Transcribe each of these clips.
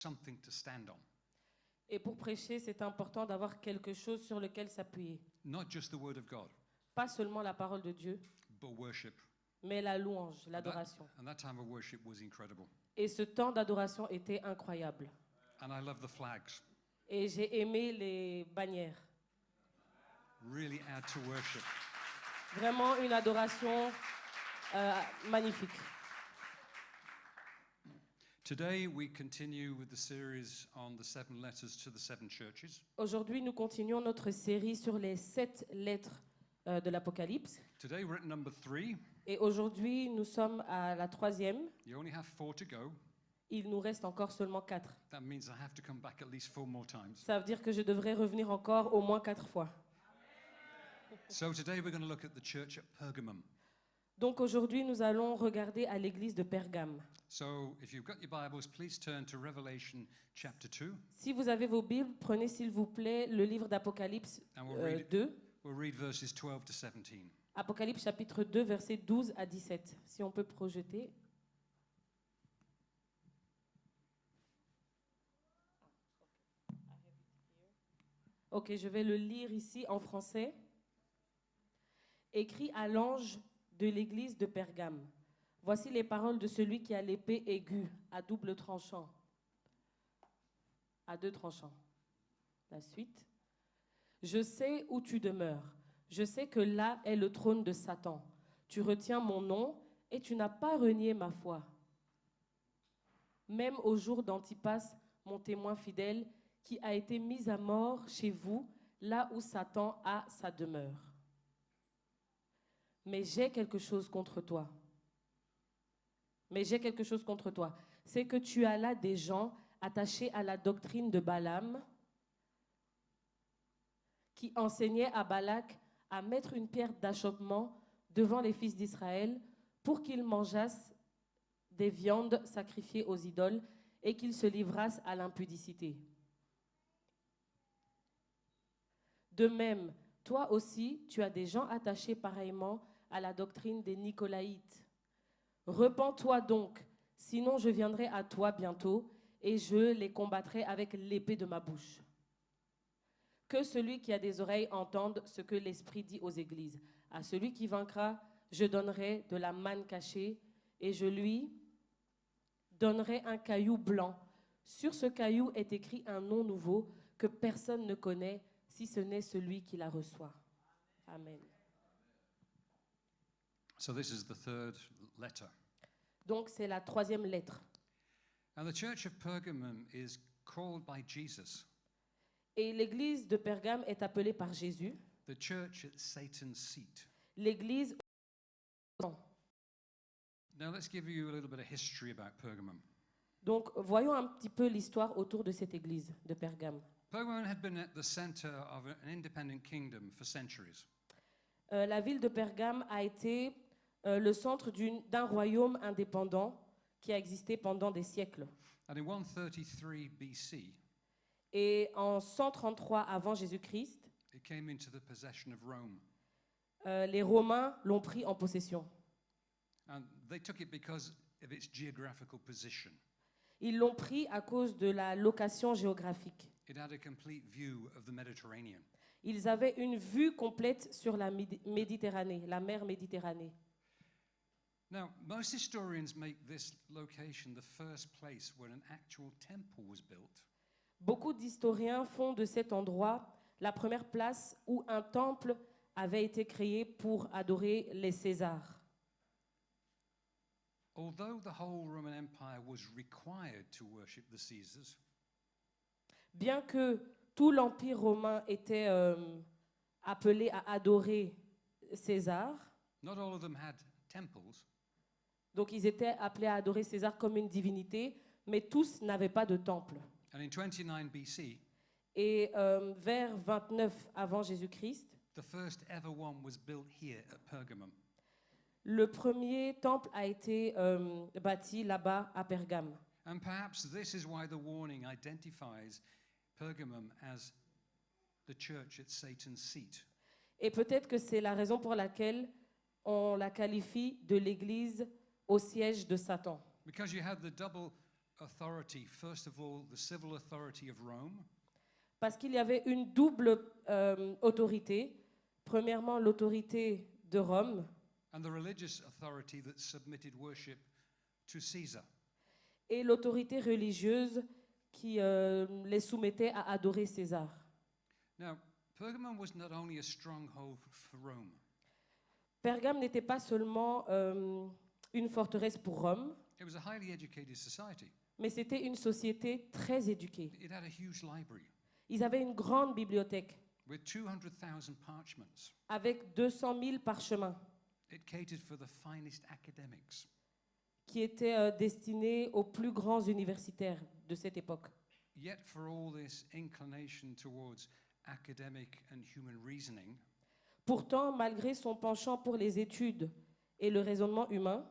something to stand on. Et pour prêcher, c'est important d'avoir quelque chose sur lequel s'appuyer. Not just the word of God, Pas seulement la parole de Dieu, but worship. mais la louange, l'adoration. And that time of worship was incredible. Et ce temps d'adoration était incroyable. And I love the flags. Et j'ai aimé les bannières. Really add to worship. Vraiment une adoration magnifique. Today we continue with the series on the 7 letters to the 7 churches. Aujourd'hui, nous continuons notre série sur les 7 lettres de l'Apocalypse. Today we're at number 3. Et aujourd'hui, nous sommes à la 3e. You only have 4 to go. Il nous reste encore seulement 4. That means I have to come back at least 4 more times. Ça veut dire que je devrais revenir encore au moins 4 fois. So today we're going to look at the church at Pergamum. Donc aujourd'hui, nous allons regarder à l'église de Pergame. So if you've got your Bibles, please turn to Revelation chapter 2. Si vous avez vos Bibles, prenez s'il vous plaît le livre d'Apocalypse And we'll read 2. We'll read verses 12 to 17. Apocalypse chapitre 2, versets 12 à 17. Si on peut projeter. Ok, je vais le lire ici en français. Écrit à l'ange de l'église de Pergame. Voici les paroles de celui qui a l'épée aiguë à double tranchant. À 2 tranchants. La suite. Je sais où tu demeures. Je sais que là est le trône de Satan. Tu retiens mon nom et tu n'as pas renié ma foi. Même au jour d'Antipas, mon témoin fidèle, qui a été mis à mort chez vous, là où Satan a sa demeure. Mais j'ai quelque chose contre toi. C'est que tu as là des gens attachés à la doctrine de Balaam, qui enseignait à Balak à mettre une pierre d'achoppement devant les fils d'Israël pour qu'ils mangeassent des viandes sacrifiées aux idoles et qu'ils se livrassent à l'impudicité. De même, toi aussi, tu as des gens attachés pareillement à la doctrine des Nicolaïtes. Repens-toi donc, sinon je viendrai à toi bientôt et je les combattrai avec l'épée de ma bouche. Que celui qui a des oreilles entende ce que l'Esprit dit aux églises. À celui qui vaincra, je donnerai de la manne cachée et je lui donnerai un caillou blanc. Sur ce caillou est écrit un nom nouveau que personne ne connaît, si ce n'est celui qui la reçoit. Amen. So this is the 3rd letter. Donc c'est la 3e lettre. And the church of Pergamum is called by Jesus Et l'église de Pergame est appelée par Jésus the church at Satan's seat. l'église. Now let's give you a little bit of history about Pergamum. Donc voyons un petit peu l'histoire autour de cette église de Pergame. Pergamum had been at the center of an independent kingdom for centuries. La ville de Pergame a été le centre d'un royaume indépendant qui a existé pendant des siècles. And in 133 BC, Et en 133 avant Jésus-Christ, it came into the possession of Rome. Les Romains l'ont pris en possession. And they took it because of its geographical position. Ils l'ont pris à cause de la location géographique. It had a complete view of the Mediterranean. Ils avaient une vue complète sur la Méditerranée, la mer Méditerranée. Now, most historians make this location the first place where an actual temple was built. Beaucoup d'historiens font de cet endroit la première place où un temple avait été créé pour adorer les Césars. Although the whole Roman Empire was required to worship the Caesars, Bien que tout l'Empire romain était appelé à adorer César, not all of them had temples, donc ils étaient appelés à adorer César comme une divinité, mais tous n'avaient pas de temple. and in 29 BC, Et vers 29 avant Jésus-Christ, the first ever one was built here at Pergamum. le premier temple a été bâti là-bas à Pergame. And perhaps this is why the warning identifies Pergamum as the church at Satan's seat. Et peut-être que c'est la raison pour laquelle on la qualifie de l'église au siège de Satan. Because you had the double authority. First of all, the civil authority of Rome, parce qu'il y avait une double autorité. Premièrement, l'autorité de Rome and the religious authority that submitted worship to Caesar. et l'autorité religieuse qui les soumettait à adorer César. Now, Pergamum was not only a stronghold for Rome, Pergame n'était pas seulement une forteresse pour Rome, it was a highly educated society. mais c'était une société très éduquée. It had a huge library Ils avaient une grande bibliothèque with 200,000 parchments. avec 200 000 parchemins It catered for the finest academics. qui étaient destinés aux plus grands universitaires de cette époque. Yet, for all this inclination towards academic and human reasoning, Pourtant, malgré son penchant pour les études et le raisonnement humain,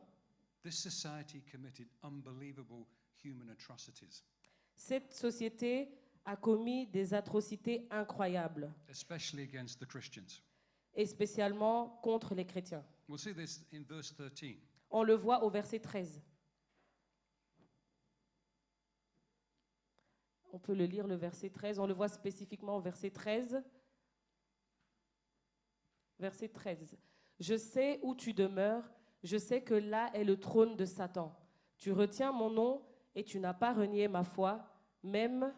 this society committed unbelievable human atrocities, cette société a commis des atrocités incroyables, especially against the Christians. et spécialement contre les chrétiens. We'll see this in verse 13. On le voit au verset 13. On peut le lire, le verset 13. On le voit spécifiquement au verset 13. Verset 13. Je sais où tu demeures, je sais que là est le trône de Satan. Tu retiens mon nom et tu n'as pas renié ma foi, même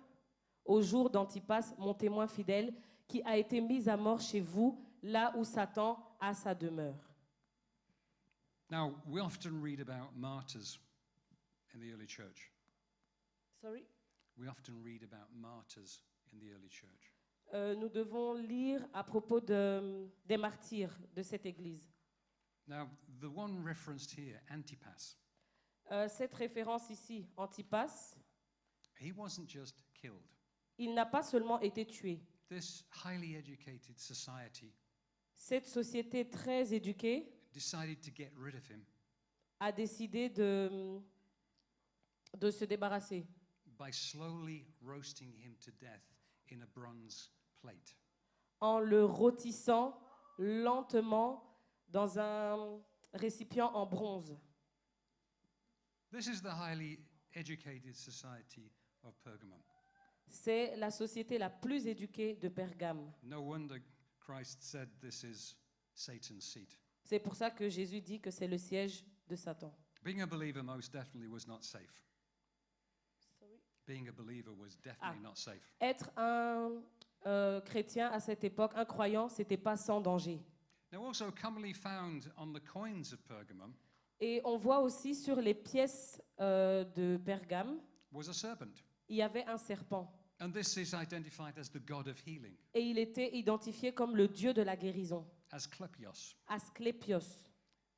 au jour d'Antipas, mon témoin fidèle, qui a été mis à mort chez vous, là où Satan a sa demeure. Now, we often read about martyrs in the early church. Sorry. We often read about martyrs in the early church. Nous devons lire à propos des martyrs de cette église. Now, the one referenced here, Antipas, Cette référence ici, Antipas, he wasn't just killed. il n'a pas seulement été tué. This highly educated society Cette société très éduquée decided to get rid of him a décidé de se débarrasser by slowly roasting him to death in a bronze plate. en le rôtissant lentement dans un récipient en bronze. This is the highly educated society of Pergamum. C'est la société la plus éduquée de Pergame. No wonder Christ said this is Satan's seat. C'est pour ça que Jésus dit que c'est le siège de Satan. Being a believer most definitely was not safe. Being a believer was definitely not safe. Être un chrétien à cette époque, un croyant, c'était pas sans danger. Now, also commonly found on the coins of Pergamum Et on voit aussi sur les pièces de Pergame, was a serpent. il y avait un serpent. And this is identified as the god of healing, Et il était identifié comme le dieu de la guérison, as Klepios. Asclépios.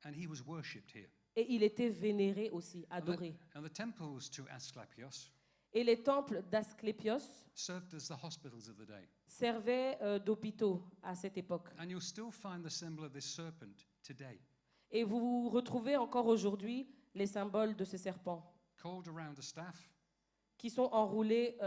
And he was worshipped here. Et il était vénéré aussi, adoré. And the temples to Asclepios Et les temples d'Asclépios served as the hospitals of the day. servaient d'hôpitaux à cette époque. And you'll still find the symbol of this serpent today, Et vous retrouvez encore aujourd'hui les symboles de ce serpent called around a staff. qui sont enroulés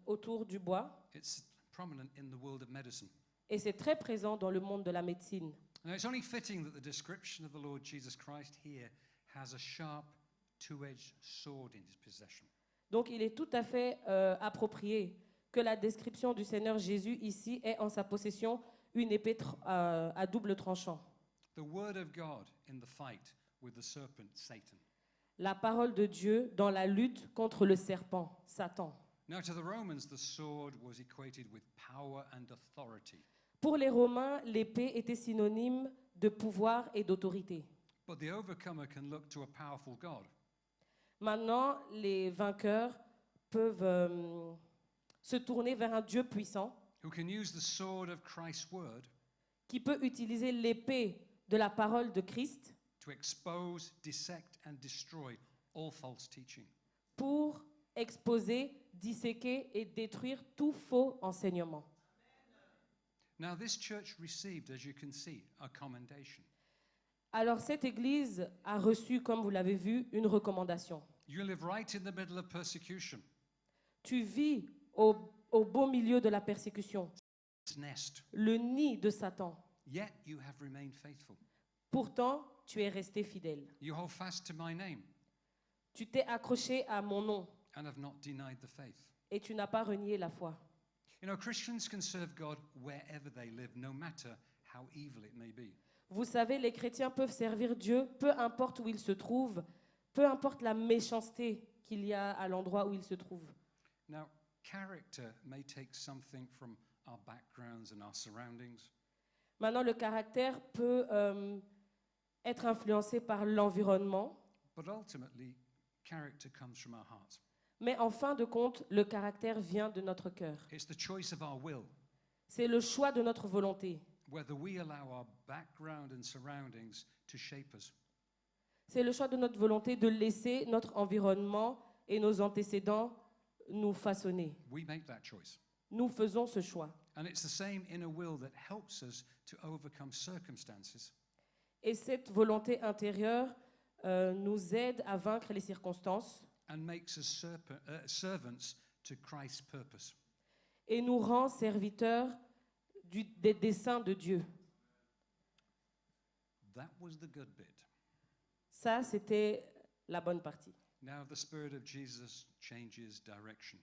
autour du bois. It's prominent in the world of medicine. Et c'est très présent dans le monde de la médecine. Now, it's only fitting that the description of the Lord Jesus Christ here has a sharp, two-edged sword in his possession. Donc il est tout à fait approprié que la description du Seigneur Jésus ici ait en sa possession une épée à double tranchant. The word of God in the fight with the serpent, Satan. La parole de Dieu dans la lutte contre le serpent, Satan. Now, to the Romans, the sword was equated with power and authority. Pour les Romains, l'épée était synonyme de pouvoir et d'autorité. But the overcomer can look to a powerful God. Maintenant, les vainqueurs peuvent se tourner vers un Dieu puissant Who can use the sword of Christ's word qui peut utiliser l'épée de la parole de Christ to expose, dissect, and destroy all false teaching. pour exposer, disséquer et détruire tout faux enseignement. Now, this church received, as you can see, a commendation. Alors cette Église a reçu, comme vous l'avez vu, une recommandation. You live right in the middle of persecution. Tu vis au beau milieu de la persécution, Its nest. le nid de Satan. Yet you have remained faithful. Pourtant, tu es resté fidèle. You hold fast to my name. Tu t'es accroché à mon nom. and have not denied the faith. et tu n'as pas renié la foi. You know, Christians can serve God wherever they live, no matter how evil it may be. Vous savez, les chrétiens peuvent servir Dieu, peu importe où ils se trouvent, peu importe la méchanceté qu'il y a à l'endroit où ils se trouvent. Now, character may take something from our backgrounds and our surroundings, Maintenant, le caractère peut être influencé par l'environnement, but ultimately, character comes from our heart. mais en fin de compte, le caractère vient de notre cœur. It's the choice of our will, C'est le choix de notre volonté. whether we allow our background and surroundings to shape us. C'est le choix de notre volonté de laisser notre environnement et nos antécédents nous façonner. We make that choice. Nous faisons ce choix. And it's the same inner will that helps us to overcome circumstances. Et cette volonté intérieure nous aide à vaincre les circonstances And makes us servants to Christ's purpose. et nous rend serviteurs des desseins de Dieu. That was the good bit. Ça, c'était la bonne partie. Now the Spirit of Jesus changes direction,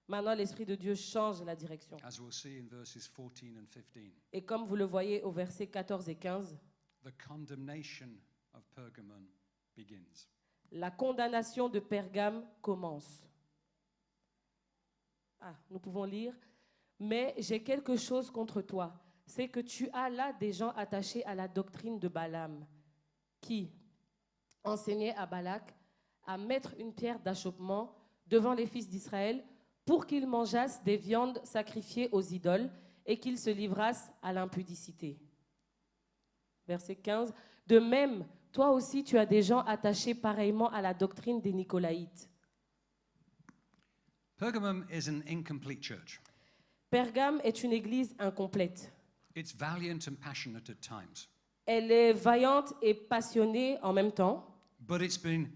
Maintenant, l'Esprit de Dieu change la direction. as we'll see in verses 14 and 15. Et comme vous le voyez au verset 14 et 15, The condemnation of Pergamon begins. la condamnation de Pergame commence. Nous pouvons lire. Mais j'ai quelque chose contre toi, c'est que tu as là des gens attachés à la doctrine de Balaam, qui enseignait à Balak à mettre une pierre d'achoppement devant les fils d'Israël pour qu'ils mangeassent des viandes sacrifiées aux idoles et qu'ils se livrassent à l'impudicité. Verset 15. De même, toi aussi tu as des gens attachés pareillement à la doctrine des Nicolaïtes. Pergamum is an incomplete church. Pergame est une église incomplète. It's valiant and passionate at times, Elle est vaillante et passionnée en même temps, but it's been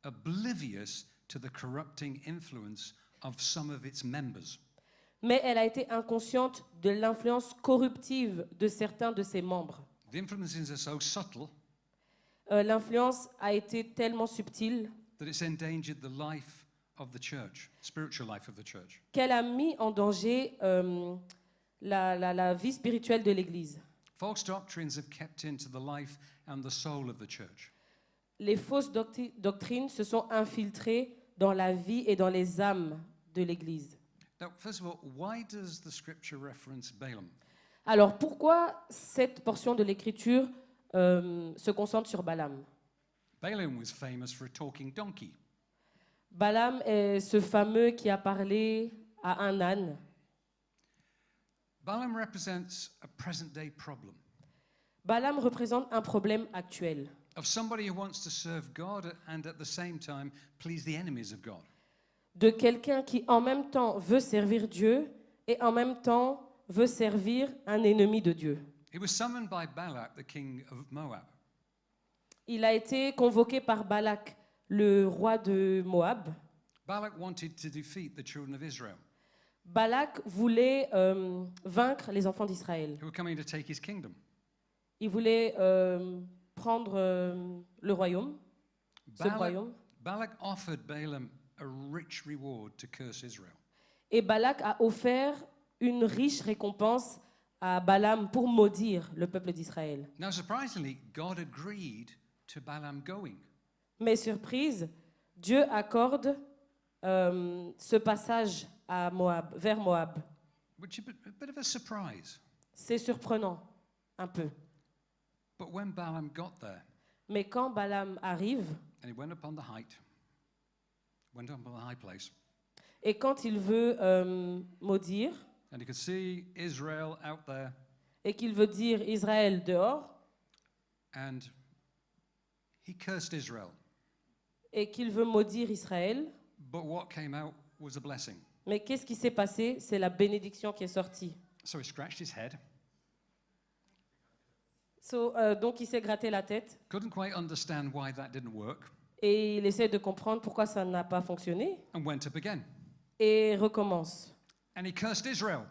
oblivious to the corrupting influence of some of its members. mais elle a été inconsciente de l'influence corruptive de certains de ses membres. The influences are so subtle L'influence a été tellement subtile that it's endangered the life of the church, spiritual life of the church. qu'elle a mis en danger la vie spirituelle de l'Église. False doctrines have kept into the life and the soul of the church. Les fausses doctrines se sont infiltrées dans la vie et dans les âmes de l'Église. Now, first of all, why does the scripture reference Balaam? Alors pourquoi cette portion de l'Écriture se concentre sur Balaam? Balaam was famous for a talking donkey. Balaam est ce fameux qui a parlé à un âne. Balaam represents a present-day problem Balaam représente un problème actuel, of somebody who wants to serve God and at the same time please the enemies of God. de quelqu'un qui en même temps veut servir Dieu et en même temps veut servir un ennemi de Dieu. He was summoned by Balak, the king of Moab. Il a été convoqué par Balak, le roi de Moab. Balak wanted to defeat the children of Israel, Balak voulait vaincre les enfants d'Israël. who were coming to take his kingdom. Il voulait prendre le royaume, ce royaume. Balak offered Balaam a rich reward to curse Israel. Et Balak a offert une riche récompense à Balaam pour maudire le peuple d'Israël. Now, surprisingly, God agreed to Balaam going. Mais surprise, Dieu accorde ce passage à Moab, vers Moab. Which is a bit of a surprise. C'est surprenant, un peu. But when Balaam got there, Mais quand Balaam arrive, and he went up on the height, went up on the high place, et quand il veut maudire, and he could see Israel out there, et qu'il veut dire Israël dehors, and he cursed Israel. et qu'il veut maudire Israël, But what came out was a blessing. mais qu'est-ce qui s'est passé? C'est la bénédiction qui est sortie. So he scratched his head, Donc il s'est gratté la tête, couldn't quite understand why that didn't work, et il essaie de comprendre pourquoi ça n'a pas fonctionné, and went up again. et recommence. And he cursed Israel.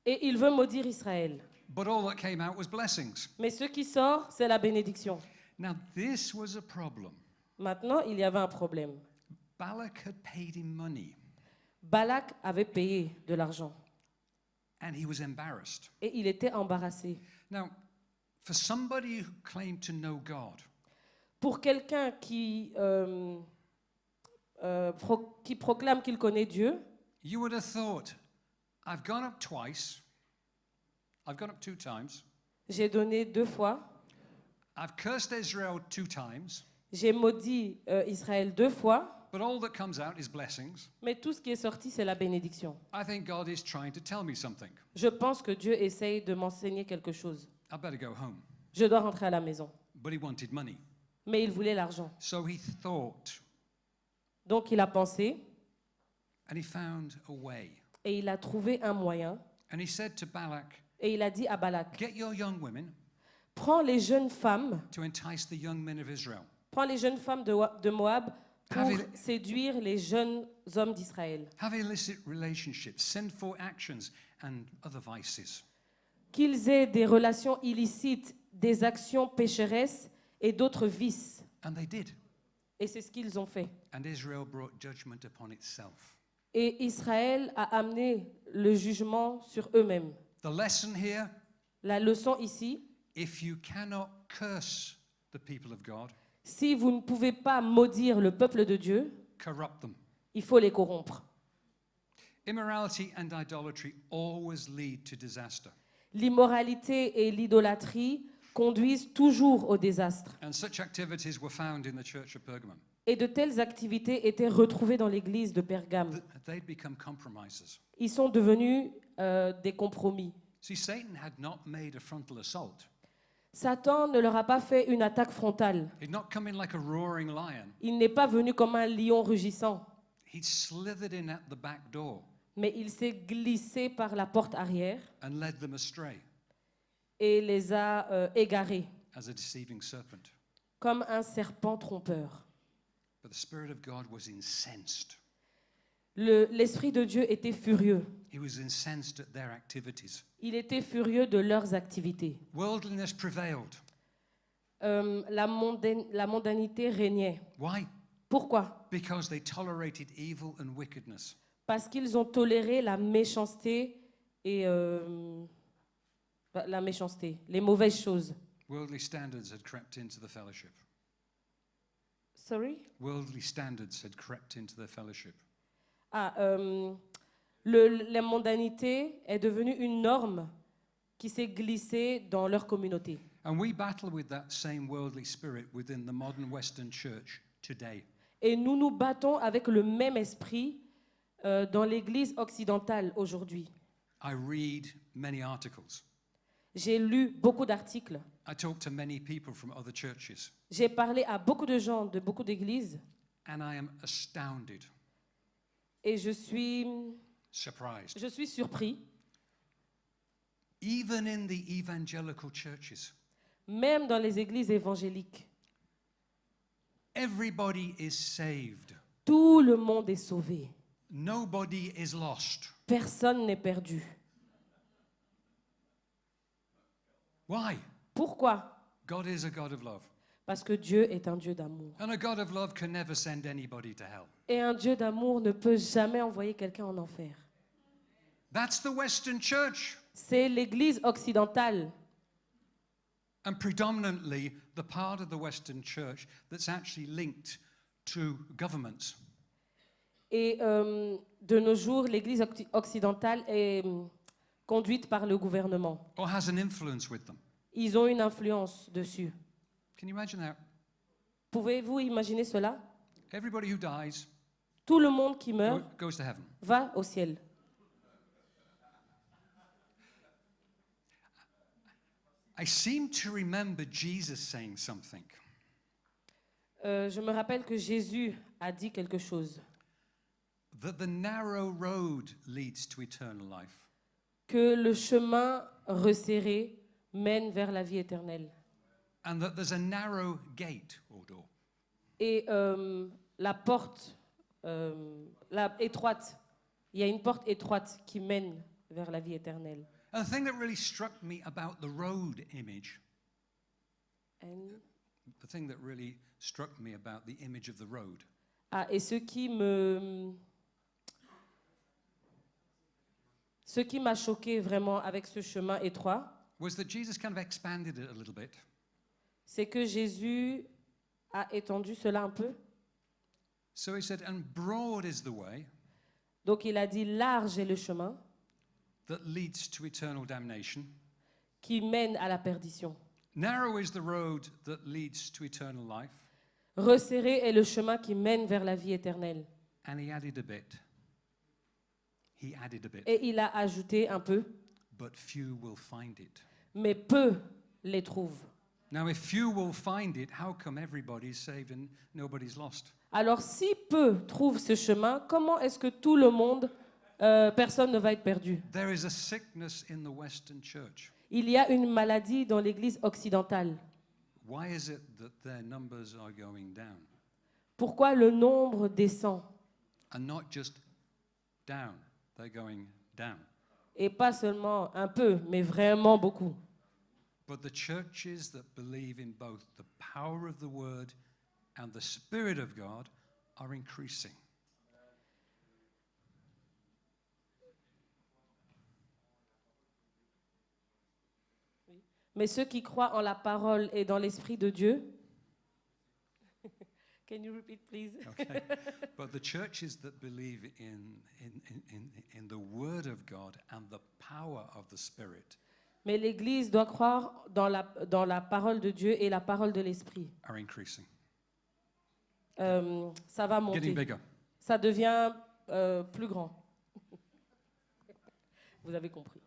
Et il veut maudire Israël. But all that came out was blessings. Mais ce qui sort, c'est la bénédiction. Now, this was a problem. Maintenant, il y avait un problème. Balak had paid him money, Balak avait payé de l'argent and he was embarrassed. et il était embarrassé. Now, for somebody who claimed to know God, Pour quelqu'un qui proclame qu'il connaît Dieu, you would have thought, I've gone up twice, I've gone up 2 times, j'ai donné 2 fois, I've cursed Israel 2 times, j'ai maudit Israël 2 fois, but all that comes out is blessings. mais tout ce qui est sorti, c'est la bénédiction. I think God is trying to tell me something. Je pense que Dieu essaye de m'enseigner quelque chose. I better go home. Je dois rentrer à la maison. But he wanted money. Mais il voulait l'argent. So he thought, Donc il a pensé and he found a way. et il a trouvé un moyen. And he said to Balak, Et il a dit à Balak, get your young women prends les jeunes femmes, to entice the young men of Israel. prends les jeunes femmes de Moab pour Have séduire les jeunes hommes d'Israël. Have illicit relationships, sinful actions, and other vices. Qu'ils aient des relations illicites, des actions pécheresses et d'autres vices. And they did. Et c'est ce qu'ils ont fait. And Israel brought judgment upon itself. Et Israël a amené le jugement sur eux-mêmes. The lesson here, La leçon ici, if you cannot curse the people of God, si vous ne pouvez pas maudire le peuple de Dieu, corrupt them. il faut les corrompre. Immorality and idolatry always lead to disaster. L'immoralité et l'idolâtrie conduisent toujours au désastre. And such activities were found in the church of Pergamum. Et de telles activités étaient retrouvées dans l'église de Pergame. They'd become compromises. Ils sont devenus des compromis. See, Satan had not made a frontal assault. Satan ne leur a pas fait une attaque frontale. He'd not come in like a roaring lion. Il n'est pas venu comme un lion rugissant, He'd slithered in at the back door mais il s'est glissé par la porte arrière and led them astray et les a égarés, as a deceiving serpent. comme un serpent trompeur. But the Spirit of God was incensed. L'Esprit de Dieu était furieux. He was incensed at their activities. Il était furieux de leurs activités. Worldliness prevailed. La mondanité régnait. Why? Pourquoi? Because they tolerated evil and wickedness. Parce qu'ils ont toléré la méchanceté et les mauvaises choses. Worldly standards had crept into the fellowship. Sorry? Worldly standards had crept into the fellowship. La mondanité est devenue une norme qui s'est glissée dans leur communauté. And we battle with that same worldly spirit within the modern Western church today. Et nous nous battons avec le même esprit dans l'Église occidentale aujourd'hui. I read many articles. J'ai lu beaucoup d'articles. I talk to many people from other churches. J'ai parlé à beaucoup de gens de beaucoup d'églises And I am astounded, et je suis surprised. surpris. Even in the evangelical churches, Même dans les églises évangéliques, everybody is saved. tout le monde est sauvé. Nobody is lost. Personne n'est perdu. Why? Pourquoi? God is a God of love. Parce que Dieu est un Dieu d'amour. And a God of love can never send anybody to hell. Et un Dieu d'amour ne peut jamais envoyer quelqu'un en enfer. That's the Western church. C'est l'Église occidentale. And predominantly the part of the Western church that's actually linked to governments. Et de nos jours, l'Église occidentale est conduite par le gouvernement. Or has an influence with them. Ils ont une influence dessus. Can you imagine that? Pouvez-vous imaginer cela? Everybody who dies Tout le monde qui meurt goes to heaven. va au ciel. I seem to remember Jesus saying something. Je me rappelle que Jésus a dit quelque chose. That the narrow road leads to eternal life. Que le chemin resserré mène vers la vie éternelle. And that there's a narrow gate or door. Et la porte étroite, il y a une porte étroite qui mène vers la vie éternelle. And the thing that really struck me about the road image, the thing that really struck me about the image of the road, Ah, et ce qui m'a choqué vraiment avec ce chemin étroit, was that Jesus kind of expanded it a little bit. c'est que Jésus a étendu cela un peu. So he said, and broad is the way Donc il a dit large est le chemin that leads to eternal damnation. qui mène à la perdition. Narrow is the road that leads to eternal life. Resserré est le chemin qui mène vers la vie éternelle. And he added a bit. He added a bit. Et il a ajouté un peu, But few will find it. mais peu les trouvent. Now, if few will find it, how come everybody's saved and nobody's lost? Alors si peu trouvent ce chemin, comment est-ce que tout le monde, personne ne va être perdu? There is a sickness in the Western church. Il y a une maladie dans l'Église occidentale. Why is it that their numbers are going down? Pourquoi le nombre descend? And not just down, they're going down. Et pas seulement un peu, mais vraiment beaucoup. But the churches that believe in both the power of the word and the Spirit of God are increasing. Mais ceux qui croient en la parole et dans l'Esprit de Dieu. Can you repeat, please? Okay. But the churches that believe in the word of God and the power of the Spirit Mais l'Église doit croire dans la parole de Dieu et la parole de l'Esprit. are increasing. Ça va Getting monter. bigger. Ça devient plus grand. Vous avez compris.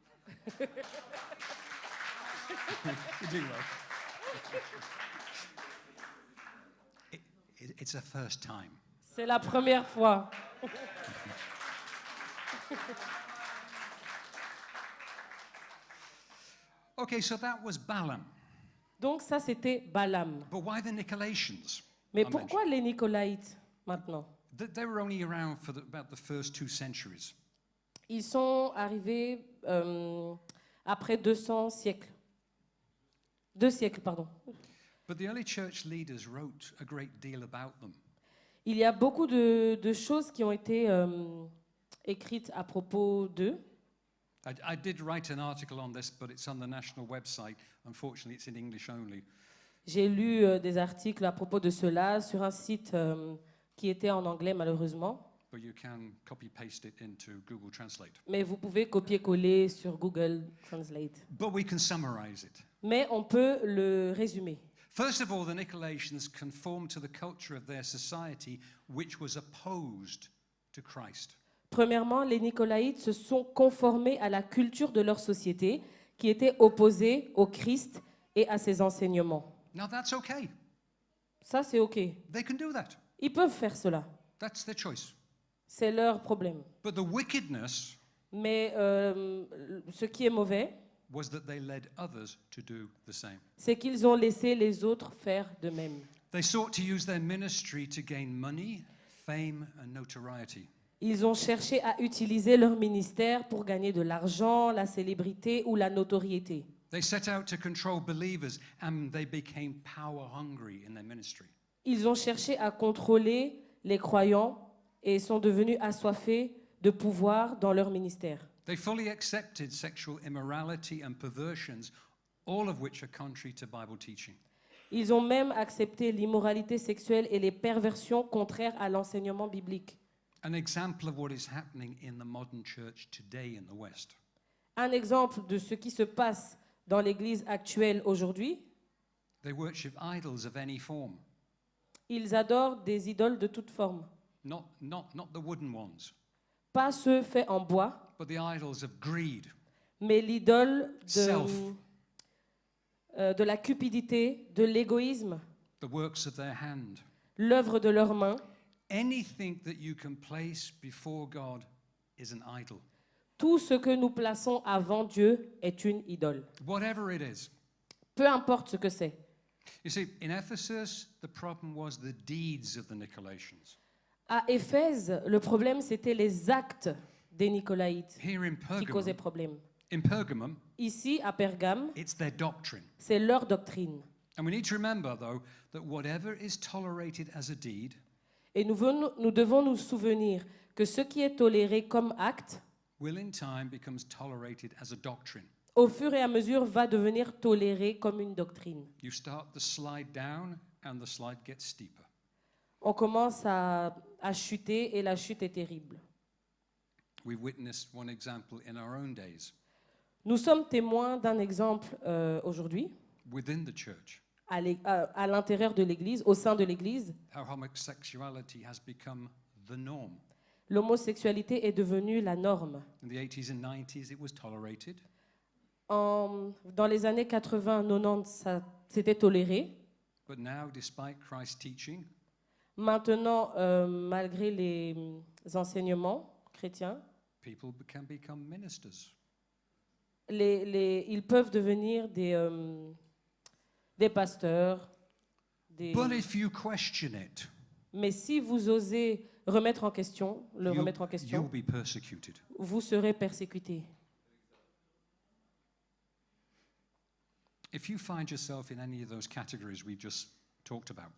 You're doing well. It's a first time. C'est la première fois. Okay, so that was Balaam. Donc ça, c'était Balaam. But why the Nicolaitans? Mais I pourquoi les Nicolaïtes maintenant? They were only around for about the first 2 centuries. Ils sont arrivés après 200 siècles. 2 siècles, pardon. But the early church leaders wrote a great deal about them. Il y a beaucoup de choses qui ont été écrites à propos d'eux. I did write an article on this, but it's on the national website. Unfortunately, it's in English only. J'ai lu des articles à propos de cela sur un site qui était en anglais malheureusement. But you can copy-paste it into Google Translate. Mais vous pouvez copier-coller sur Google Translate. But we can summarize it. Mais on peut le résumer. First of all, the Nicolaitans conformed to the culture of their society, which was opposed to Christ. Premièrement, les Nicolaïtes se sont conformés à la culture de leur société qui était opposée au Christ et à ses enseignements. Now that's okay. Ça, c'est OK. They can do that. Ils peuvent faire cela. That's their choice. C'est leur problème. But the wickedness Mais ce qui est mauvais, was that they led others to do the same. c'est qu'ils ont laissé les autres faire de même. They sought to use their ministry to gain money, fame, and notoriety. Ils ont cherché à utiliser leur ministère pour gagner de l'argent, la célébrité ou la notoriété. They set out to control believers, and they became power-hungry in their ministry. Ils ont cherché à contrôler les croyants et sont devenus assoiffés de pouvoir dans leur ministère. They fully accepted sexual immorality and perversions, all of which are contrary to Bible teaching. Ils ont même accepté l'immoralité sexuelle et les perversions contraires à l'enseignement biblique. An example of what is happening in the modern church today in the West. Un exemple de ce qui se passe dans l'Église actuelle aujourd'hui, They worship idols of any form, ils adorent des idoles de toute forme. not the wooden ones, Pas ceux faits en bois, but the idols of greed, mais l'idole Self. de la cupidité, de l'égoïsme, the works of their hand. l'œuvre de leurs mains. Anything that you can place before God is an idol. Tout ce que nous plaçons avant Dieu est une idole. Whatever it is. Peu importe ce que c'est. You see, in Ephesus, the problem was the deeds of the Nicolaitans. À Éphèse, le problème, c'était les actes des Nicolaïtes Here in qui causaient Pergamum, problème. Ici, à Pergame, it's their doctrine. c'est leur doctrine. And we need to remember, though, that whatever is tolerated as a deed Et nous devons nous souvenir que ce qui est toléré comme acte, will in time becomes tolerated as a doctrine. au fur et à mesure, va devenir toléré comme une doctrine. You start the slide down and the slide gets steeper. On commence à chuter et la chute est terrible. We've witnessed one example in our own days Nous sommes témoins d'un exemple aujourd'hui within the church, à l'intérieur de l'Église, au sein de l'Église. how homosexuality has become the norm. L'homosexualité est devenue la norme. In the 80s and 90s, it was tolerated. Dans les années 80-90, ça c'était toléré. But now, despite Christ's teaching, Maintenant, malgré les enseignements chrétiens, people can become ministers. ils peuvent devenir des pasteurs. But if you question it, Mais si vous osez remettre en question, you'll be persecuted. vous serez persécutés. If you find yourself in any of those categories we just talked about,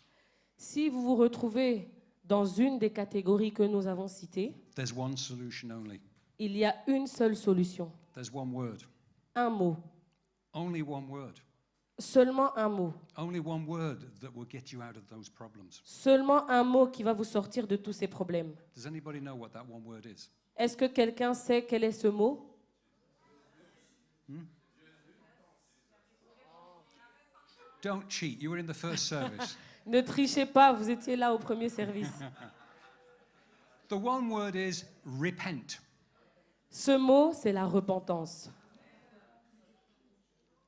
Si vous vous retrouvez dans une des catégories que nous avons citées, there's one solution only. il y a une seule solution, There's one word. un mot, Only one word. seulement un mot, Only one word that will get you out of those problems. seulement un mot qui va vous sortir de tous ces problèmes. Does anybody know what that one word is? Est-ce que quelqu'un sait quel est ce mot? Don't cheat. You were in the first service. Ne trichez pas, vous étiez là au premier service. The one word is repent. Ce mot, c'est la repentance.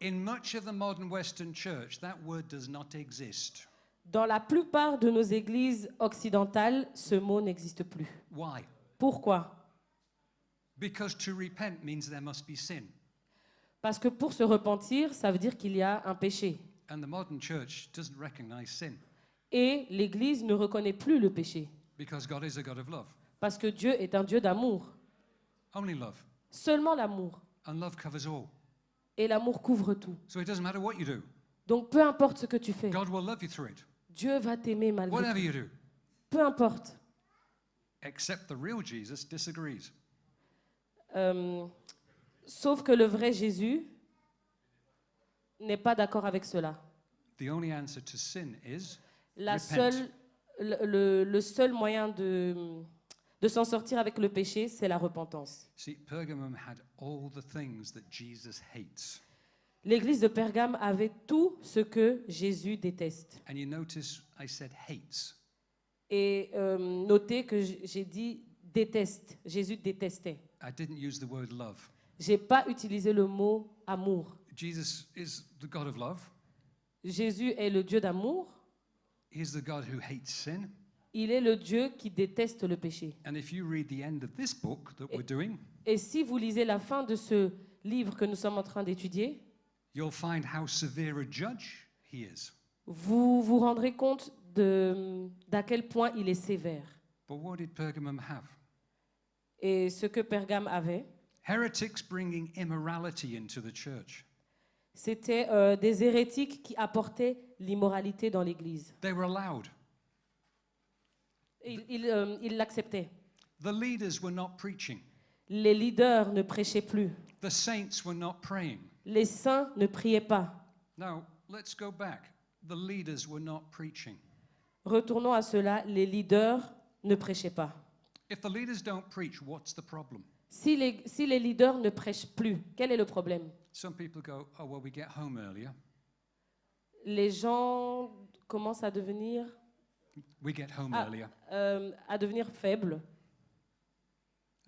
In much of the modern Western church, that word does not exist. Dans la plupart de nos églises occidentales, ce mot n'existe plus. Why? Pourquoi? Because to repent means there must be sin. Parce que pour se repentir, ça veut dire qu'il y a un péché. And the modern church doesn't recognize sin Et l'Église ne reconnaît plus le péché. because God is a God of love. Parce que Dieu est un Dieu d'amour. Only love. Seulement l'amour. And love covers all. Et l'amour couvre tout. So it doesn't matter what you do. Donc peu importe ce que tu fais, God will love you through it. Dieu va t'aimer malgré Whatever tout. you do. Peu importe. Except the real Jesus disagrees. Sauf que le vrai Jésus n'est pas d'accord avec cela. The only answer to sin is La repent. seule, le seul moyen de s'en sortir avec le péché, c'est la repentance. See, Pergamum had all the things that Jesus hates. L'église de Pergame avait tout ce que Jésus déteste. And you notice I said hates. Et notez que j'ai dit déteste. Jésus détestait. I didn't use the word love. J'ai pas utilisé le mot amour. Jesus is the God of love. Jésus est le Dieu d'amour. He's the God who hates sin. Il est le Dieu qui déteste le péché. And if you read the end of this book that we're doing, Et si vous lisez la fin de ce livre que nous sommes en train d'étudier, you'll find how severe a judge he is. vous vous rendrez compte d'à quel point il est sévère. But what did Pergamum have? Et ce que Pergame avait, Heretics bringing immorality into the church. c'était des hérétiques qui apportaient l'immoralité dans l'Église. They were allowed. Et ils l'acceptaient. The leaders were not preaching. Les leaders ne prêchaient plus. The saints were not praying. Les saints ne priaient pas. Now, let's go back. The leaders were not preaching. Retournons à cela, les leaders ne prêchaient pas. If the leaders don't preach, what's the problem? Si les leaders ne prêchent plus, quel est le problème? Some people go, oh, well, we get home earlier. Les gens commencent à devenir, We get home earlier. à devenir faibles.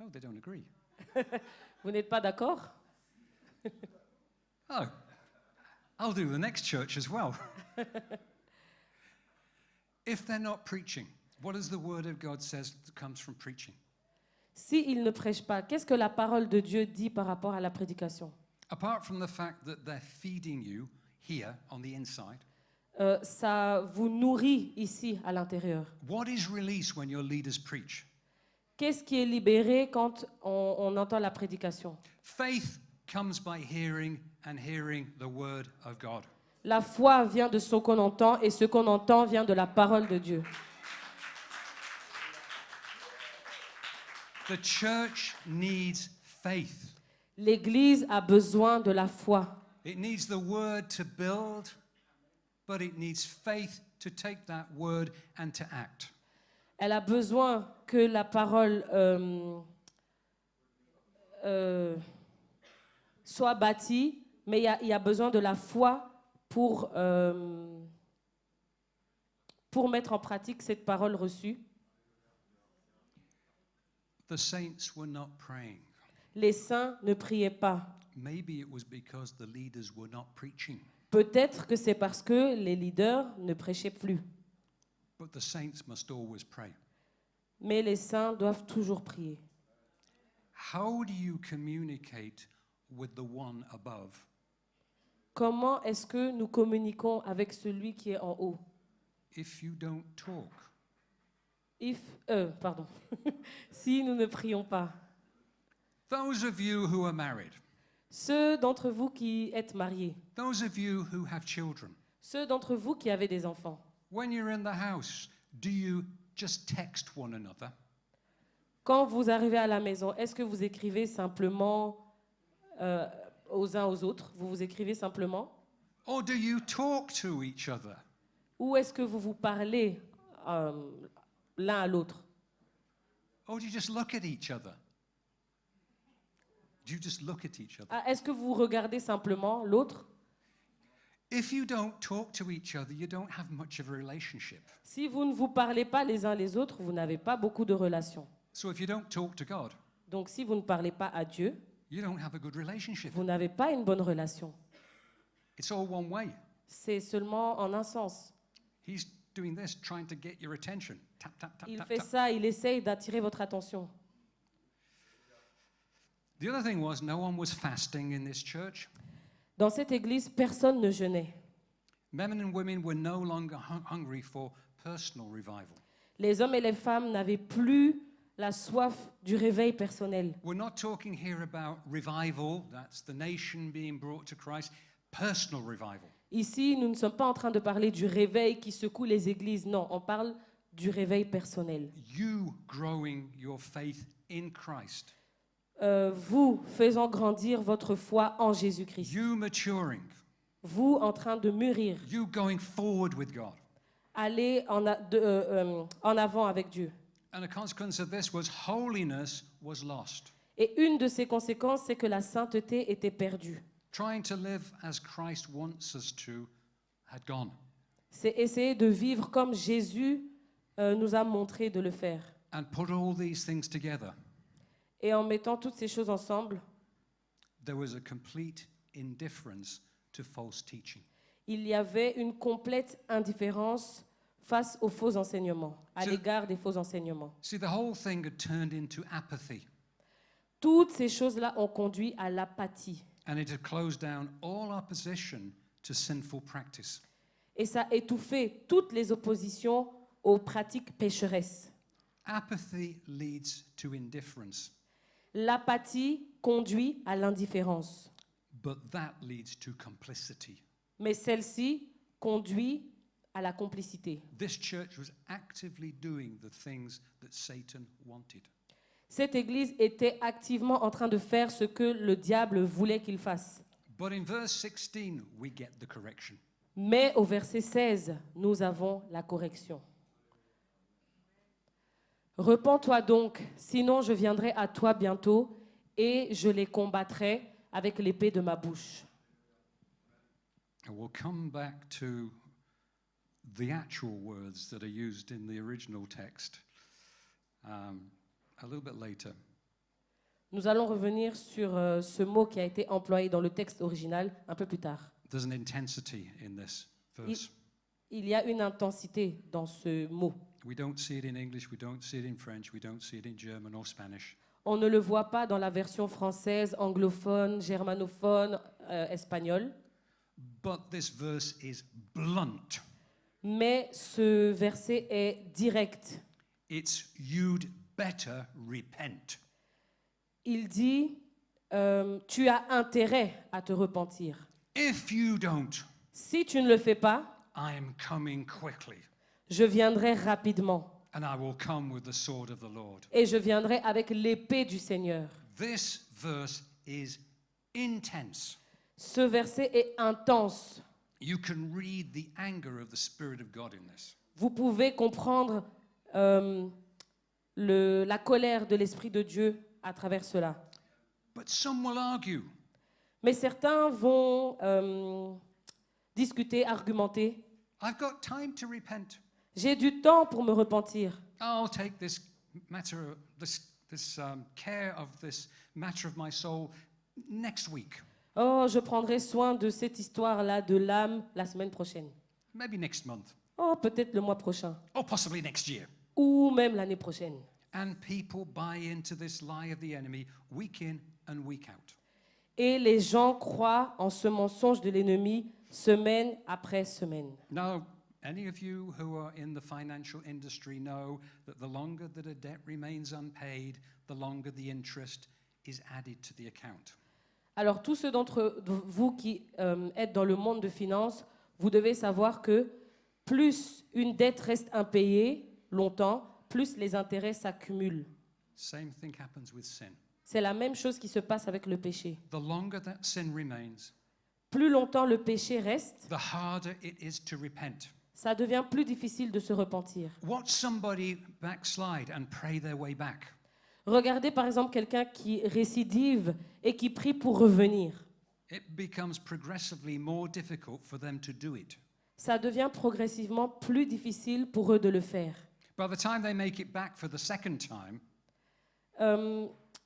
Oh, they don't agree. Vous n'êtes pas d'accord? Oh, I'll do the next church as well. If they're not preaching, what does the word of God says that comes from preaching? S'ils ne prêchent pas, qu'est-ce que la parole de Dieu dit par rapport à la prédication? Apart from the fact that they're feeding you here on the inside, Ça vous nourrit ici, à l'intérieur. what is released when your leaders preach? Qu'est-ce qui est libéré quand on entend la prédication? Faith comes by hearing and hearing the word of God. La foi vient de ce qu'on entend et ce qu'on entend vient de la parole de Dieu. The church needs faith. L'Église a besoin de la foi. It needs the word to build, but it needs faith to take that word and to act. Elle a besoin que la parole soit bâtie, mais il y a besoin de la foi pour mettre en pratique cette parole reçue. The saints were not praying. Les saints ne priaient pas. Maybe it was because the leaders were not preaching. Peut-être que c'est parce que les leaders ne prêchaient plus. But the saints must always pray. Mais les saints doivent toujours prier. How do you communicate with the one above? Comment est-ce que nous communiquons avec celui qui est en haut? If you don't talk. Si nous ne prions pas. Those of you who are married, Ceux d'entre vous qui êtes mariés, those of you who have children, ceux d'entre vous qui avez des enfants, when you're in the house, do you just text one another? quand vous arrivez à la maison, est-ce que vous écrivez simplement aux uns aux autres? Vous vous écrivez simplement? Or do you talk to each other? Ou est-ce que vous vous parlez l'un à l'autre? Or do you just look at each other? Do you just look at each other? Ah, est-ce que vous regardez simplement l'autre? If you don't talk to each other, you don't have much of a relationship. Si vous ne vous parlez pas les uns les autres, vous n'avez pas beaucoup de relations. So if you don't talk to God, Donc si vous ne parlez pas à Dieu, you don't have a good relationship. vous n'avez pas une bonne relation. It's all one way. C'est seulement en un sens. He's doing this, trying to get your attention. Tap, tap, tap, Il tap, fait tap. ça, il essaye d'attirer votre attention. The other thing was, no one was fasting in this church. Dans cette église, personne ne jeûnait. Men and women were no longer hungry for personal revival. Les hommes et les femmes n'avaient plus la soif du réveil personnel. We're not talking here about revival, that's the nation being brought to Christ, personal revival. Ici, nous ne sommes pas en train de parler du réveil qui secoue les églises. Non, on parle du réveil personnel. You growing your faith in Christ. Vous faisant grandir votre foi en Jésus-Christ. You maturing. Vous en train de mûrir. You going forward with God. Allez en avant avec Dieu. And a consequence of this was holiness was lost. Et une de ces conséquences, c'est que la sainteté était perdue. Trying to live as Christ wants us to had gone. C'est essayer de vivre comme Jésus nous a montré de le faire. And put all these things together, Et en mettant toutes ces choses ensemble, there was a complete indifference to false teaching. il y avait une complète indifférence face aux faux enseignements, à l'égard des faux enseignements. See, the whole thing had turned into apathy, Toutes ces choses-là ont conduit à l'apathie. and it had closed down all opposition to sinful practice. Et ça a étouffé toutes les oppositions aux pratiques pécheresses. Apathy leads to indifference, L'apathie conduit à l'indifférence. but that leads to complicity. Mais celle-ci conduit à la complicité. This church was actively doing the things that Satan wanted. Cette église était activement en train de faire ce que le diable voulait qu'il fasse. But in verse 16, we get the correction. Mais au verset 16, nous avons la correction. Repens-toi donc, sinon je viendrai à toi bientôt et je les combattrai avec l'épée de ma bouche. And we'll come back to the actual words that are used in the original text a little bit later. Nous allons revenir sur ce mot qui a été employé dans le texte original un peu plus tard. There's an intensity in this verse. Il y a une intensité dans ce mot. We don't see it in English, we don't see it in French, we don't see it in German or Spanish. On ne le voit pas dans la version française, anglophone, germanophone, espagnole. But this verse is blunt. Mais ce verset est direct. It's you'd better repent. Il dit, tu as intérêt à te repentir. If you don't, Si tu ne le fais pas, I am coming quickly. je viendrai rapidement. and I will come with the sword of the Lord. et je viendrai avec l'épée du Seigneur. This verse is intense. Ce verset est intense. You can read the anger of the Spirit of God in this. Vous pouvez comprendre la colère de l'Esprit de Dieu à travers cela. But some will argue, Mais certains vont discuter, argumenter. I've got time to repent. J'ai du temps pour me repentir. I'll take this matter, care of this matter of my soul next week, Oh, je prendrai soin de cette histoire-là de l'âme la semaine prochaine. maybe next month, Oh, peut-être le mois prochain. or possibly next year. Ou même l'année prochaine. And people buy into this lie of the enemy week in and week out. Et les gens croient en ce mensonge de l'ennemi semaine après semaine. Now, any of you who are in the financial industry know that the longer that a debt remains unpaid, the longer the interest is added to the account. Alors, tous ceux d'entre vous qui êtes dans le monde de finance, vous devez savoir que plus une dette reste impayée longtemps, plus les intérêts s'accumulent. Same thing happens with sin. C'est la même chose qui se passe avec le péché. The longer that sin remains, Plus longtemps le péché reste, the harder it is to repent. ça devient plus difficile de se repentir. Watch somebody backslide and pray their way back. Regardez par exemple quelqu'un qui récidive et qui prie pour revenir. It becomes progressively more difficult for them to do it. Ça devient progressivement plus difficile pour eux de le faire. By the time they make it back for the second time,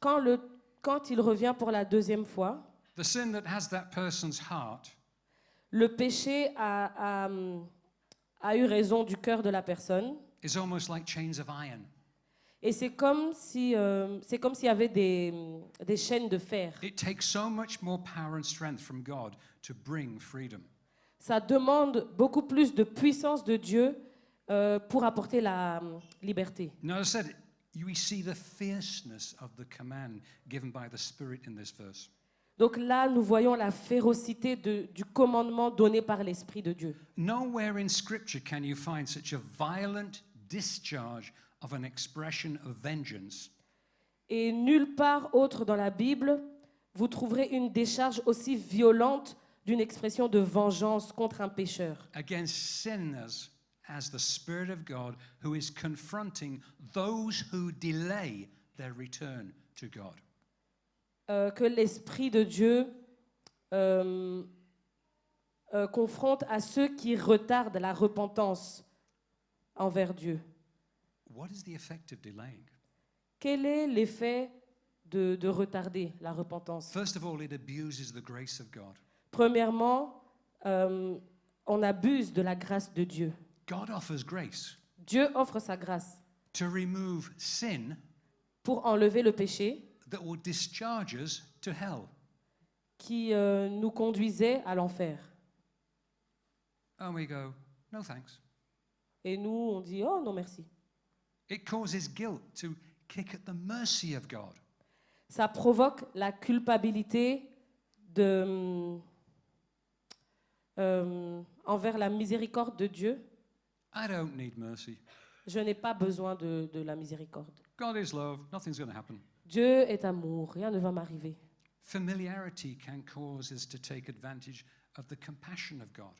Quand il revient pour la deuxième fois, the sin that has that person's heart le péché a eu raison du cœur de la personne. is almost like chains of iron. Et c'est comme s'il y avait des chaînes de fer. It takes so much more power and strength from God to bring freedom. Ça demande beaucoup plus de puissance de Dieu pour apporter la liberté. Now, I said, we see the fierceness of the command given by the Spirit in this verse. Donc là, nous voyons la férocité du commandement donné par l'Esprit de Dieu. Nowhere in Scripture can you find such a violent discharge of an expression of vengeance Et nulle part autre dans la Bible, vous trouverez une décharge aussi violente d'une expression de vengeance contre un pécheur. against sinners as the Spirit of God who is confronting those who delay their return to God. Que l'Esprit de Dieu confronte à ceux qui retardent la repentance envers Dieu. What is the effect of delaying? Quel est l'effet de retarder la repentance? First of all, it abuses the grace of God. Premièrement, on abuse de la grâce de Dieu. God offers grace Dieu offre sa grâce to remove sin pour enlever le péché that will discharge us to hell. qui nous conduisait à l'enfer. And we go, no thanks. Et nous, on dit « Oh non, merci ». It causes guilt to kick at the mercy of God. Ça provoque la culpabilité envers la miséricorde de Dieu. I don't need mercy. Je n'ai pas besoin de la miséricorde. God is love. Nothing's going to happen. Dieu est amour, rien ne va m'arriver. Familiarity can cause us to take advantage of the compassion of God.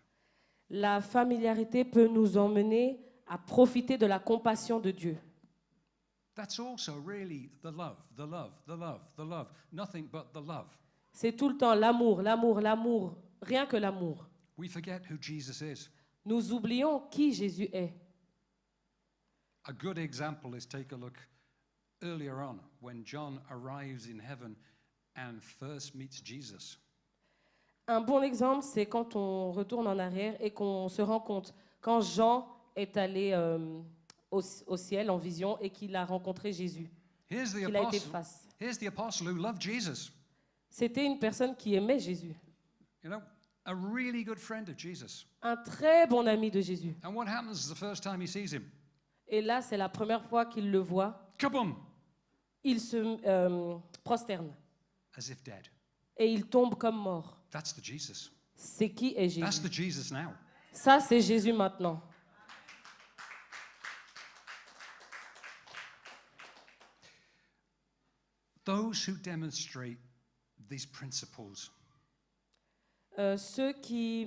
La familiarité peut nous emmener à profiter de la compassion de Dieu. That's also really the love, the love, the love, the love. Nothing but the love. C'est tout le temps l'amour, l'amour, l'amour, rien que l'amour. We forget who Jesus is. Nous oublions qui Jésus est. A good example is take a look earlier on when John arrives in heaven and first meets Jesus. Un bon exemple, c'est quand on retourne en arrière et qu'on se rend compte, quand Jean est allé au ciel en vision et qu'il a rencontré Jésus, Here's the qu'il a été apostle. face. Here's the apostle who loved Jesus. C'était une personne qui aimait Jésus, You know, a really good friend of Jesus. un très bon ami de Jésus. And what happens the first time he sees him? Et là, c'est la première fois qu'il le voit. Kaboom! Il se prosterne As if dead. et il tombe comme mort. That's the Jesus. C'est qui est That's Jésus? the Jesus now. Ça, c'est Jésus maintenant. Those who demonstrate these principles Ceux qui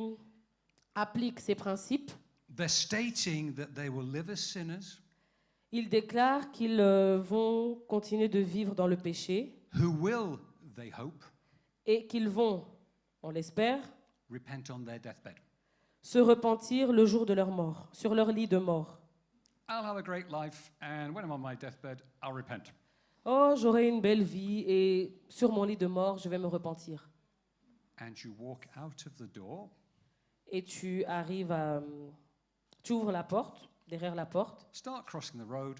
appliquent ces principes, they're stating that they will live as sinners ils déclarent qu'ils vont continuer de vivre dans le péché who will, they hope, et qu'ils vont, on l'espère, repent on their deathbed. se repentir le jour de leur mort, sur leur lit de mort. I'll have a great life, and when I'm on my deathbed, I'll repent. Oh, j'aurai une belle vie et sur mon lit de mort, je vais me repentir. And you walk out of the door, Et tu arrives à... Tu ouvres la porte, derrière la porte, start crossing the road,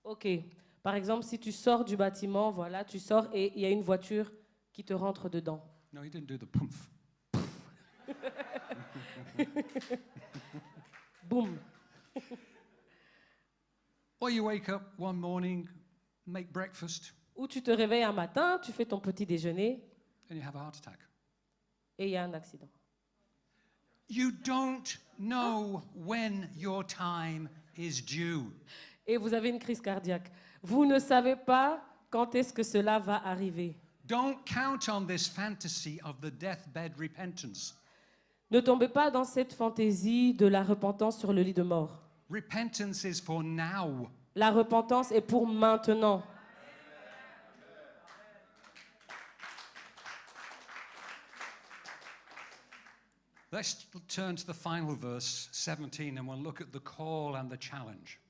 ok. Par exemple, si tu sors du bâtiment, voilà, tu sors et il y a une voiture qui te rentre dedans. no, you didn't do the poof. Boum. Or you wake up one morning, make breakfast, Ou tu te réveilles un matin, tu fais ton petit déjeuner and you have a heart attack. et il y a un accident. You don't know when your time is due. Et vous avez une crise cardiaque. Vous ne savez pas quand est-ce que cela va arriver. Don't count on this fantasy of the deathbed repentance. Ne tombez pas dans cette fantaisie de la repentance sur le lit de mort. Repentance is for now. La repentance est pour maintenant. Let's turn to the final verse, 17, and we'll look at the call and the challenge.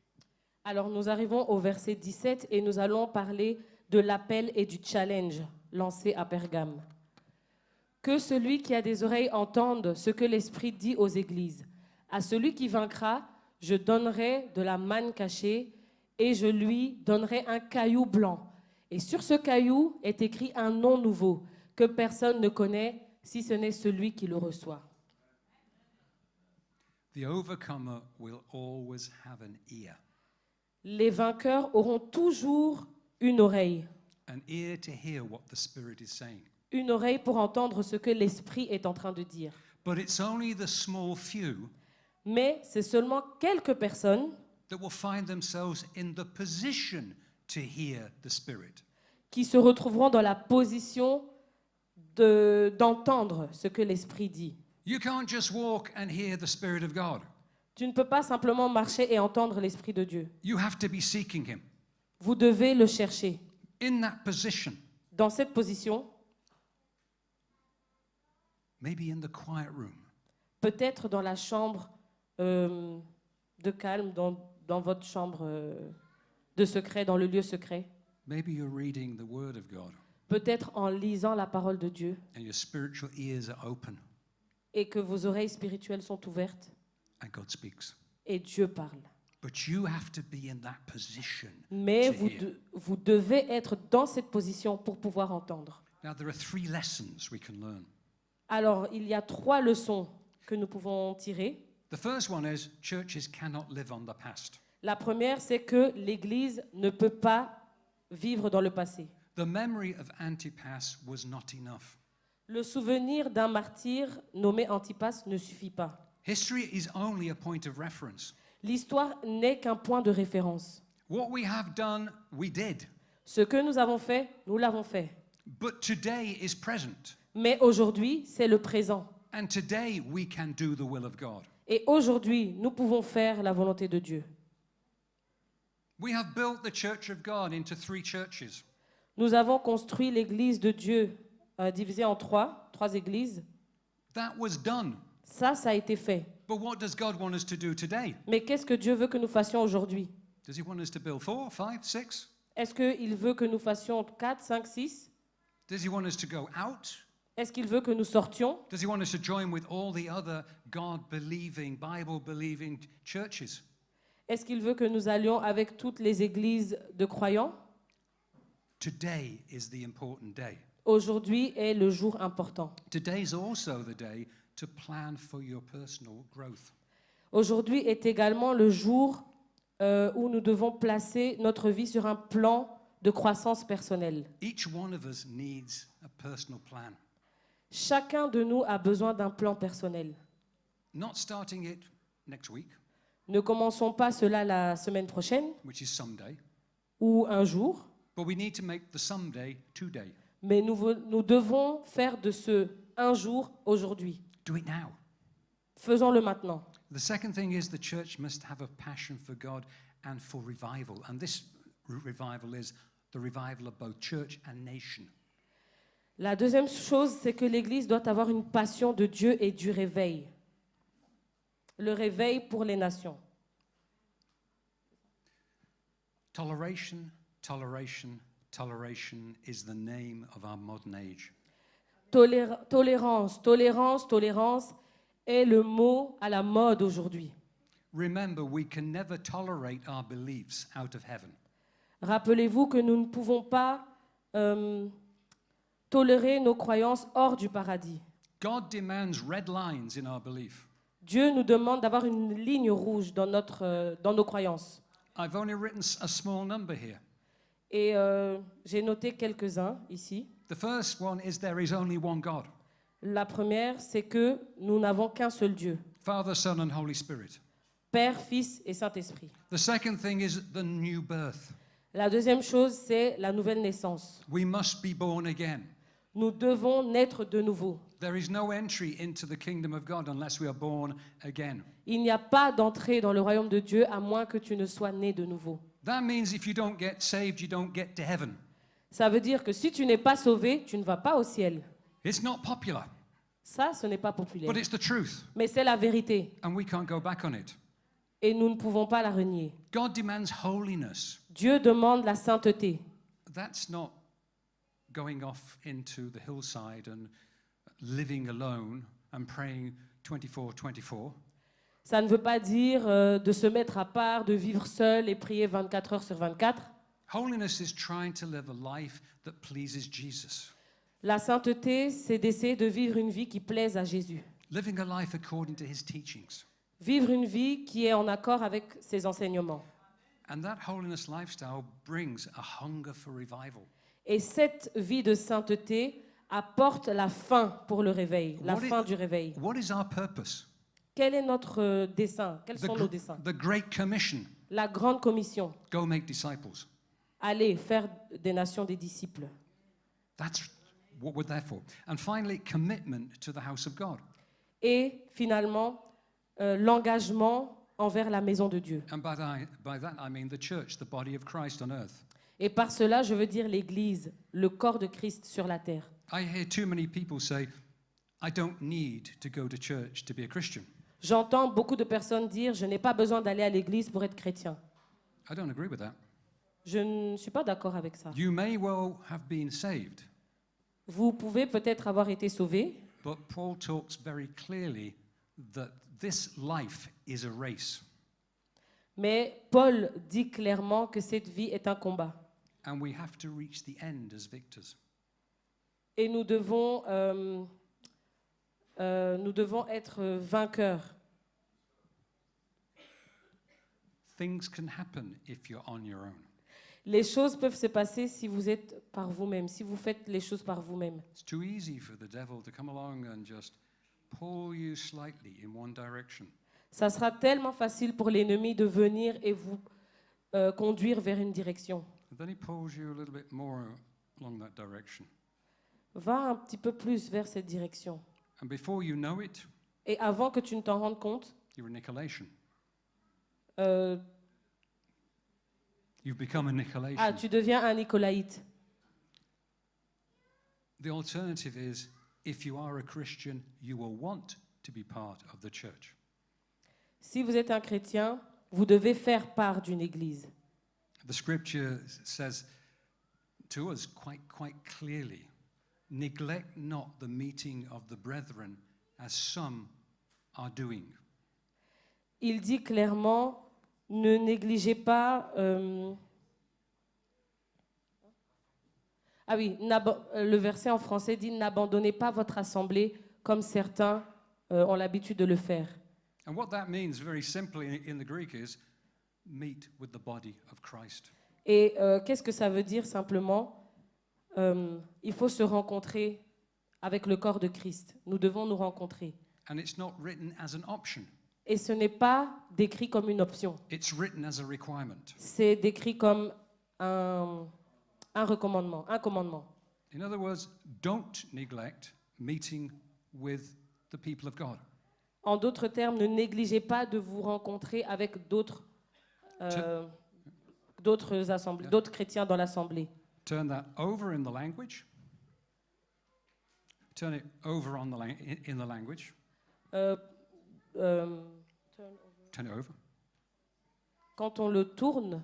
Alors nous arrivons au verset 17 et nous allons parler de l'appel et du challenge lancé à Pergame. Que celui qui a des oreilles entende ce que l'Esprit dit aux églises. À celui qui vaincra, je donnerai de la manne cachée et je lui donnerai un caillou blanc. Et sur ce caillou est écrit un nom nouveau que personne ne connaît si ce n'est celui qui le reçoit. The overcomer will always have an ear, Les vainqueurs auront toujours une oreille to hear what the Spirit is saying. une oreille pour entendre ce que l'Esprit est en train de dire. But it's only the small few Mais c'est seulement quelques personnes that will find themselves in the position to hear the Spirit. qui se retrouveront dans la position d'entendre ce que l'Esprit dit. You can't just walk and hear the Spirit of God. Tu ne peux pas simplement marcher et entendre l'Esprit de Dieu. You have to be seeking Him. Vous devez le chercher. In that position, Dans cette position, maybe in the quiet room, peut-être dans la chambre de calme, dans votre chambre de secret, dans le lieu secret. maybe you're reading the Word of God Peut-être en lisant la parole de Dieu and your spiritual ears are open et que vos oreilles spirituelles sont ouvertes and God speaks. et Dieu parle. But you have to be in that position Mais to hear. vous devez être dans cette position pour pouvoir entendre. Now, there are 3 lessons we can learn. Alors, il y a 3 leçons que nous pouvons tirer. The first one is churches cannot live on the past. La première, c'est que l'Église ne peut pas vivre dans le passé. The memory of Antipas was not enough. Le souvenir d'un martyr nommé Antipas ne suffit pas. History is only a point of reference. L'histoire n'est qu'un point de référence. What we have done, we did. Ce que nous avons fait, nous l'avons fait. But today is present. Mais aujourd'hui, c'est le présent. And today we can do the will of God. Et aujourd'hui, nous pouvons faire la volonté de Dieu. We have built the church of God into 3 churches. Nous avons construit l'Église de Dieu divisée en 3 églises. That was done. Ça a été fait. But what does God want us to do today? Mais qu'est-ce que Dieu veut que nous fassions aujourd'hui? Does He want us to build 4, 5, 6? Est-ce qu'il veut que nous fassions 4, 5, 6? Does He want us to go out? Est-ce qu'il veut que nous sortions? Does He want us to join with all the other God-believing, Bible-believing churches? Est-ce qu'il veut que nous allions avec toutes les églises de croyants? Today is the important day. Aujourd'hui est le jour important. Today is also the day to plan for your personal growth. Aujourd'hui est également le jour où nous devons placer notre vie sur un plan de croissance personnelle. Each one of us needs a personal plan. Chacun de nous a besoin d'un plan personnel. not starting it next week, Ne commençons pas cela la semaine prochaine which is someday, ou un jour, but we need to make the someday today. mais nous devons faire de ce un jour aujourd'hui. Do it now. Faisons-le maintenant. The second thing is the church must have a passion for God and for revival. And this revival is the revival of both church and nation. La deuxième chose, c'est que l'Église doit avoir une passion de Dieu et du réveil. Le réveil pour les nations. Toleration, toleration, toleration is the name of our modern age. Tolérance, tolérance, tolérance est le mot à la mode aujourd'hui. Remember, we can never tolerate our beliefs out of heaven. Rappelez-vous que nous ne pouvons pas tolérer nos croyances hors du paradis. God demands red lines in our belief. Dieu nous demande d'avoir une ligne rouge dans nos croyances. I've only written a small number here. Et j'ai noté quelques-uns ici. The first one is there is only one God, La première, c'est que nous n'avons qu'un seul Dieu, Father, Son, and Holy Spirit. Père, Fils et Saint-Esprit. The second thing is the new birth. La deuxième chose, c'est la nouvelle naissance. We must be born again. Nous devons naître de nouveau. There is no entry into the kingdom of God unless we are born again. Il n'y a pas d'entrée dans le royaume de Dieu à moins que tu ne sois né de nouveau. That means if you don't get saved, you don't get to heaven. Ça veut dire que si tu n'es pas sauvé, tu ne vas pas au ciel. It's not popular, Ça, ce n'est pas populaire. but it's the truth, Mais c'est la vérité. and we can't go back on it. Et nous ne pouvons pas la renier. God demands holiness. Dieu demande la sainteté. That's not going off into the hillside and living alone and praying 24/24. Ça ne veut pas dire de se mettre à part, de vivre seul et prier 24 heures sur 24. Holiness is trying to live a life that pleases Jesus. La sainteté, c'est d'essayer de vivre une vie qui plaise à Jésus. Living a life according to his teachings. Vivre une vie qui est en accord avec ses enseignements. And that holiness lifestyle brings a hunger for revival. Et cette vie de sainteté apporte la faim pour le réveil, la What is- faim du réveil. What is our purpose? Quel est notre dessein? Quels sont nos desseins? The Great Commission. La grande commission. Go make disciples. Allez, faire des nations des disciples. That's what we're there for. And finally, commitment to the house of God. Et finalement, l'engagement envers la maison de Dieu. And by that I mean the church, the body of Christ on earth. Et par cela, je veux dire l'Église, le corps de Christ sur la terre. I hear too many people say, I don't need to go to church to be a Christian. J'entends beaucoup de personnes dire « Je n'ai pas besoin d'aller à l'Église pour être chrétien I don't agree with that. ». Je ne suis pas d'accord avec ça. You may well have been saved, Vous pouvez peut-être avoir été sauvé, but Paul talks very clearly that this life is a race, mais Paul dit clairement que cette vie est un combat. and we have to reach the end as victors. Et nous devons être vainqueurs. Things can happen if you're on your own. Les choses peuvent se passer si vous êtes par vous-même, si vous faites les choses par vous-même. It's too easy for the devil to come along and just pull you slightly in one direction. Ça sera tellement facile pour l'ennemi de venir et vous conduire vers une direction. And then he pulls you a little bit more along that direction. Va un petit peu plus vers cette direction. And before you know it, Et avant que tu ne t'en rendes compte, you're a Nicolaitan. euh, You've become a Nicolaitan. tu deviens un Nicolaïte. The alternative is, if you are a Christian, you will want to be part of the church. Si vous êtes un chrétien, vous devez faire part d'une église. The scripture says to us quite clearly, neglect not the meeting of the brethren as some are doing. Il dit clairement, ne négligez pas... le verset en français dit, n'abandonnez pas votre assemblée comme certains ont l'habitude de le faire. And what that means very simply in the Greek is meet with the body of Christ. Et qu'est-ce que ça veut dire simplement? Il faut se rencontrer avec le corps de Christ. Nous devons nous rencontrer. And it's not written as an option. Et ce n'est pas décrit comme une option. It's written as a requirement. C'est décrit comme un recommandement, un commandement. In other words, don't neglect meeting with the people of God. En d'autres termes, ne négligez pas de vous rencontrer avec d'autres assemblées, d'autres chrétiens dans l'assemblée. Turn that over in the language. Turn it over on in the language. Turn it over. Quand on le tourne,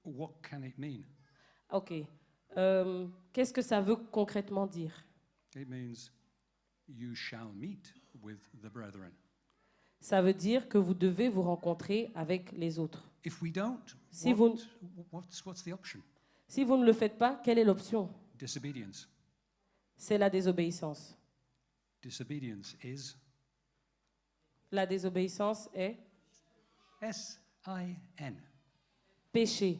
What can it mean? ok. Qu'est-ce que ça veut concrètement dire? It means you shall meet with the brethren. Ça veut dire que vous devez vous rencontrer avec les autres. If we don't, Si what's the option? Si vous ne le faites pas, quelle est l'option? Disobedience. C'est la désobéissance. Disobedience is La désobéissance est S-I-N. péché.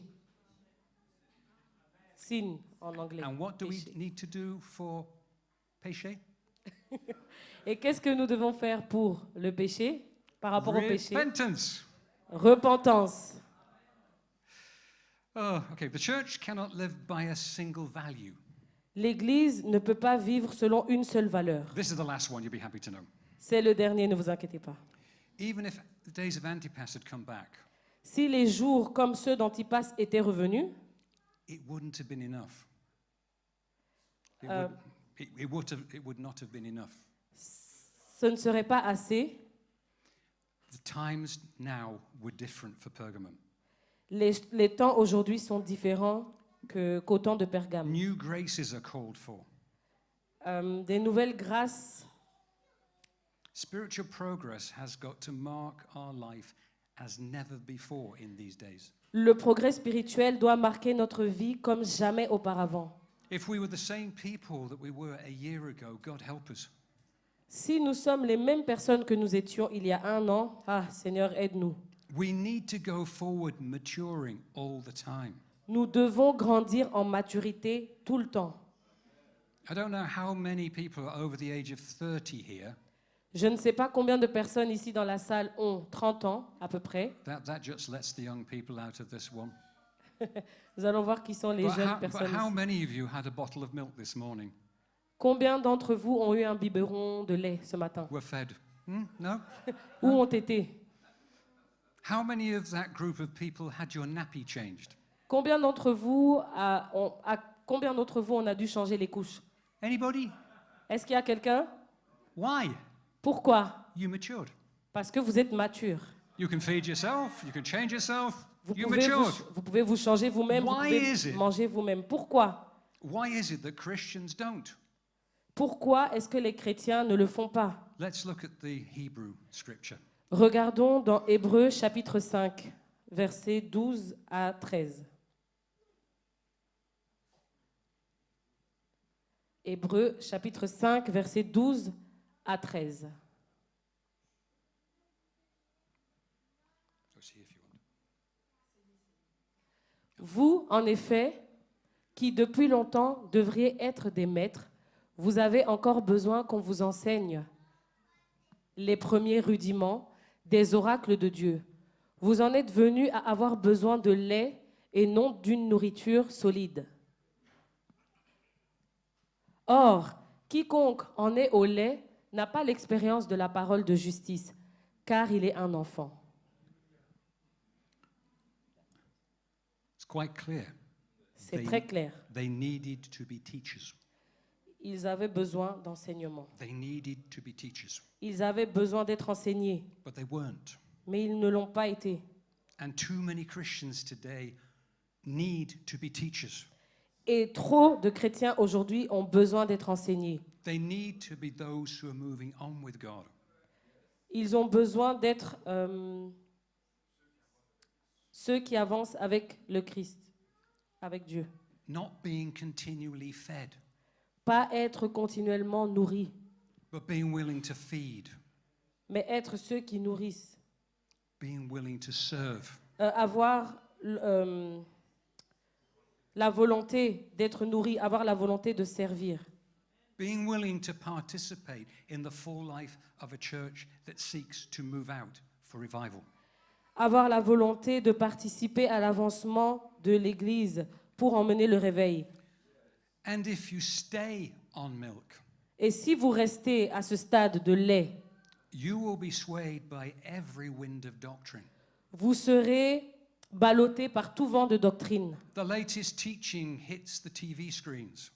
Sin en anglais. And what do we Péché. need to do for péché? Et qu'est-ce que nous devons faire pour le péché, par rapport au péché? Repentance. Repentance. Oh, okay. The church cannot live by a single value. L'Église ne peut pas vivre selon une seule valeur. This is the last one, you'll be happy to know. C'est le dernier, ne vous inquiétez pas. Even if the days of Antipas had come back, Si les jours comme ceux d'Antipas étaient revenus, it wouldn't have been enough. It would not have been enough. ce ne serait pas assez. The times now were different for Pergamum. Les temps aujourd'hui sont différents qu'au temps de Pergame. New graces are called for. Des nouvelles grâces. Spiritual progress has got to mark our life as never before in these days. Le progrès spirituel doit marquer notre vie comme jamais auparavant. If we were the same people that we were a year ago, God help us. Si nous sommes les mêmes personnes que nous étions il y a un an, Seigneur, aide-nous. We need to go forward, maturing all the time. Nous devons grandir en maturité tout le temps. I don't know how many people are over the age of 30 here. Je ne sais pas combien de personnes ici dans la salle ont 30 ans, à peu près. That just lets the young people out of this one. Nous allons voir qui sont les jeunes personnes But how ici. many of you had a bottle of milk this morning? Combien d'entre vous ont eu un biberon de lait ce matin? Were fed? No? Où ont été? How many of that group of people had your nappy changed? Combien d'entre vous on a dû changer les couches? Anybody? Est-ce qu'il y a quelqu'un? Why? Pourquoi? You matured. Parce que vous êtes mature. You can feed yourself, you can change yourself, Vous you pouvez matured. vous pouvez vous changer vous-même, vous Why pouvez is it? manger vous-même. Pourquoi? Why is it that Christians don't? Pourquoi est-ce que les chrétiens ne le font pas? Let's look at the Hebrew scripture. Regardons dans Hébreux chapitre 5, versets 12 à 13. Hébreux chapitre 5, versets 12 à 13. So see if you want. Vous, en effet, qui depuis longtemps devriez être des maîtres, vous avez encore besoin qu'on vous enseigne les premiers rudiments des oracles de Dieu. Vous en êtes venus à avoir besoin de lait et non d'une nourriture solide. Or, quiconque en est au lait n'a pas l'expérience de la parole de justice, car il est un enfant. It's quite clear. C'est très clair. They needed to be teachers. Ils avaient besoin d'enseignement. They needed to be teachers, Ils avaient besoin d'être enseignés, but they weren't. mais ils ne l'ont pas été. And too many Christians today need to be teachers. Et trop de chrétiens aujourd'hui ont besoin d'être enseignés. They need to be those who are moving on with God. Ils ont besoin d'être ceux qui avancent avec le Christ, avec Dieu. Not being continually fed, Pas être continuellement nourris, but being willing to feed, mais être ceux qui nourrissent. being willing to serve. Avoir la volonté d'être nourris, avoir la volonté de servir. Being willing to participate in the full life of a church that seeks to move out for revival. Avoir la volonté de participer à l'avancement de l'Église pour emmener le réveil. And if you stay on milk, Et si vous restez à ce stade de lait, you will be swayed by every wind of doctrine. vous serez ballotté par tout vent de doctrine. The latest teaching hits the TV screens.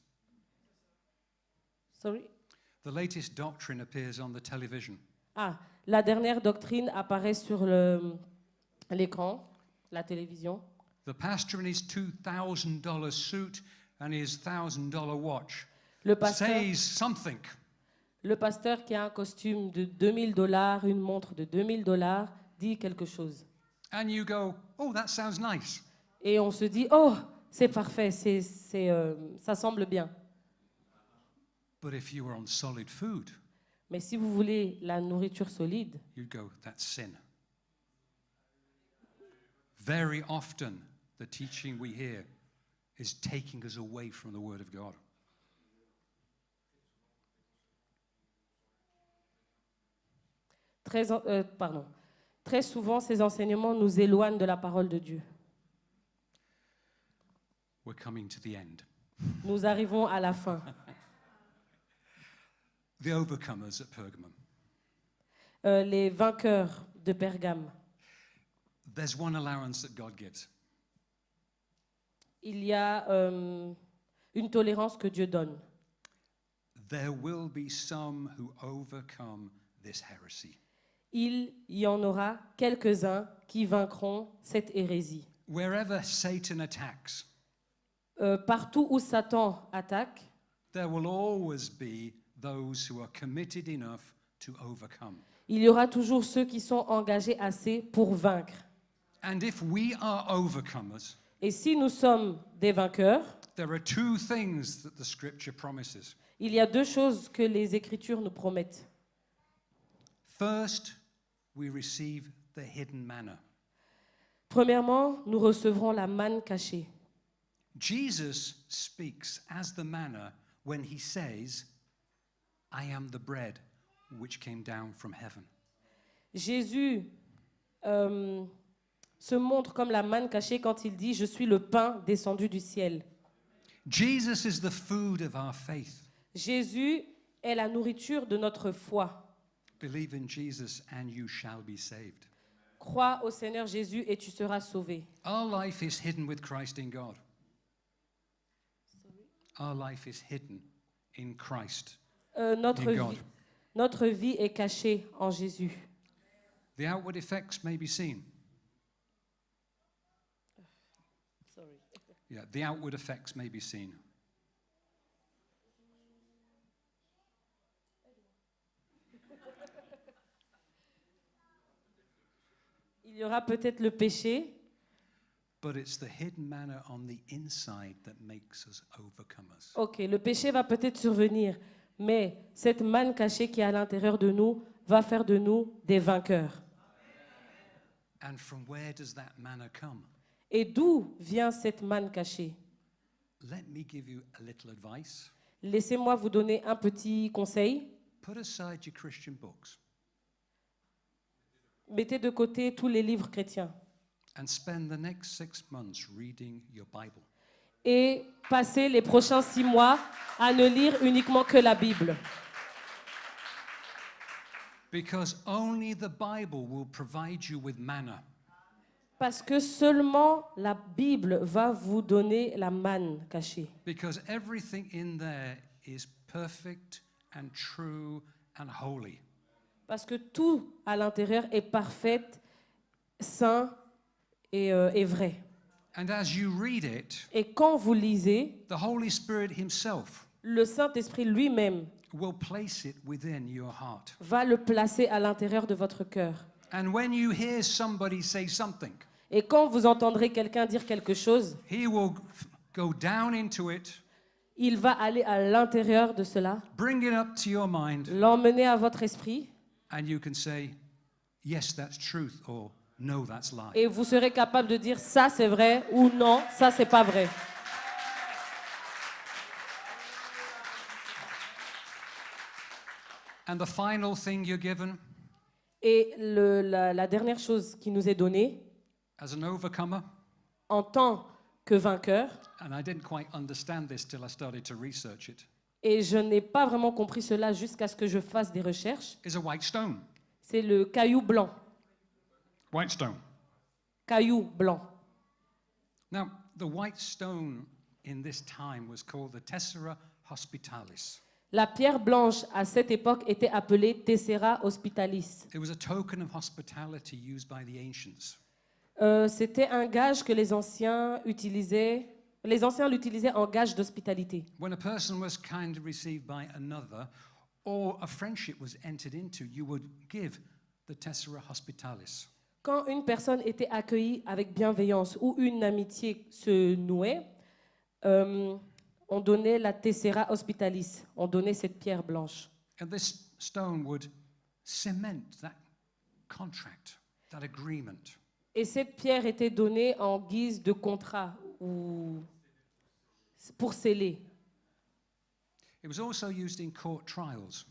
Sorry? The latest doctrine appears on the television. Ah, la dernière doctrine apparaît sur l'écran, la télévision. The pastor in his $2,000 suit and his $1,000 watch Le pasteur, says something. le pasteur qui a un costume de $2,000, une montre de $2,000, dit quelque chose. And you go, oh, that sounds nice. Et on se dit, oh, c'est parfait, ça semble bien. But if you were on solid food, Mais si vous voulez la nourriture solide, you'd go, that's sin. Very often, the teaching we hear is taking us away from the Word of God. très souvent, ces enseignements nous éloignent de la parole de Dieu. We're coming to the end. Nous arrivons à la fin. The overcomers at Pergamum. Les vainqueurs de Pergame. There's one allowance that God gives. Il y a une tolérance que Dieu donne. There will be some who overcome this heresy. Il y en aura quelques-uns qui vaincront cette hérésie. Wherever Satan attacks, Partout où Satan attaque, there will always be those who are committed enough to overcome. il y aura toujours ceux qui sont engagés assez pour vaincre. And if we are overcomers, Et si nous sommes des vainqueurs, there are two things that the scripture promises. il y a deux choses que les Écritures nous promettent. First, we receive the hidden manna. Premièrement, nous recevrons la manne cachée. Jesus speaks as the manna when he says, I am the bread which came down from heaven. Jésus se montre comme la manne cachée quand il dit « Je suis le pain descendu du ciel ». Jesus is the food of our faith. Jésus est la nourriture de notre foi. Believe in Jesus and you shall be saved. Crois au Seigneur Jésus et tu seras sauvé. Our life is hidden with Christ in God. Our life is hidden in Christ. Notre vie est cachée en Jésus. The outward effects may be seen. Yeah, the outward effects may be seen. Il y aura peut-être le péché, But it's the hidden manna on the inside that makes us overcomers. ok, le péché va peut-être survenir, mais cette manne cachée qui est à l'intérieur de nous va faire de nous des vainqueurs. And from where does that manna come? Et d'où vient cette manne cachée? Let me give you a little advice. Laissez-moi vous donner un petit conseil. Put aside your Christian books Mettez de côté tous les livres chrétiens and spend the next 6 months reading your Bible. et passez les prochains 6 mois à ne lire uniquement que la Bible. Because only the Bible will provide you with manna. Parce que seulement la Bible va vous donner la manne cachée. Because everything in there is perfect and true and holy. Parce que tout à l'intérieur est parfait, saint et vrai. And as you read it, Et quand vous lisez, the Holy Spirit himself le Saint-Esprit lui-même will place it within your heart. va le placer à l'intérieur de votre cœur. And when you hear somebody say something, Et quand vous entendrez quelqu'un dire quelque chose, he will go down into it, il va aller à l'intérieur de cela, bring it up to your mind, l'emmener à votre esprit, and you can say, yes, that's truth, or no, that's lie. et vous serez capable de dire ça c'est vrai ou non, ça c'est pas vrai. And the final thing you're given Et la dernière chose qui nous est donnée, as an overcomer, en tant que vainqueur, and I didn't quite understand this till I started to research it, et je n'ai pas vraiment compris cela jusqu'à ce que je fasse des recherches, is a white stone. c'est le caillou blanc. White stone. Caillou blanc. Now, the white stone in this time was called the Tessera Hospitalis. La pierre blanche à cette époque était appelée Tessera Hospitalis. It was a token of hospitality used by the ancients. C'était un gage que les anciens utilisaient. Les anciens l'utilisaient en gage d'hospitalité. When a person was kindly received by another, or a friendship was entered into, you would give the Tessera Hospitalis. Quand une personne était accueillie avec bienveillance ou une amitié se nouait, on donnait la Tessera Hospitalis, on donnait cette pierre blanche. And this stone would cement that contract, that agreement. Et cette pierre était donnée en guise de contrat ou pour sceller. It was also used in court trials.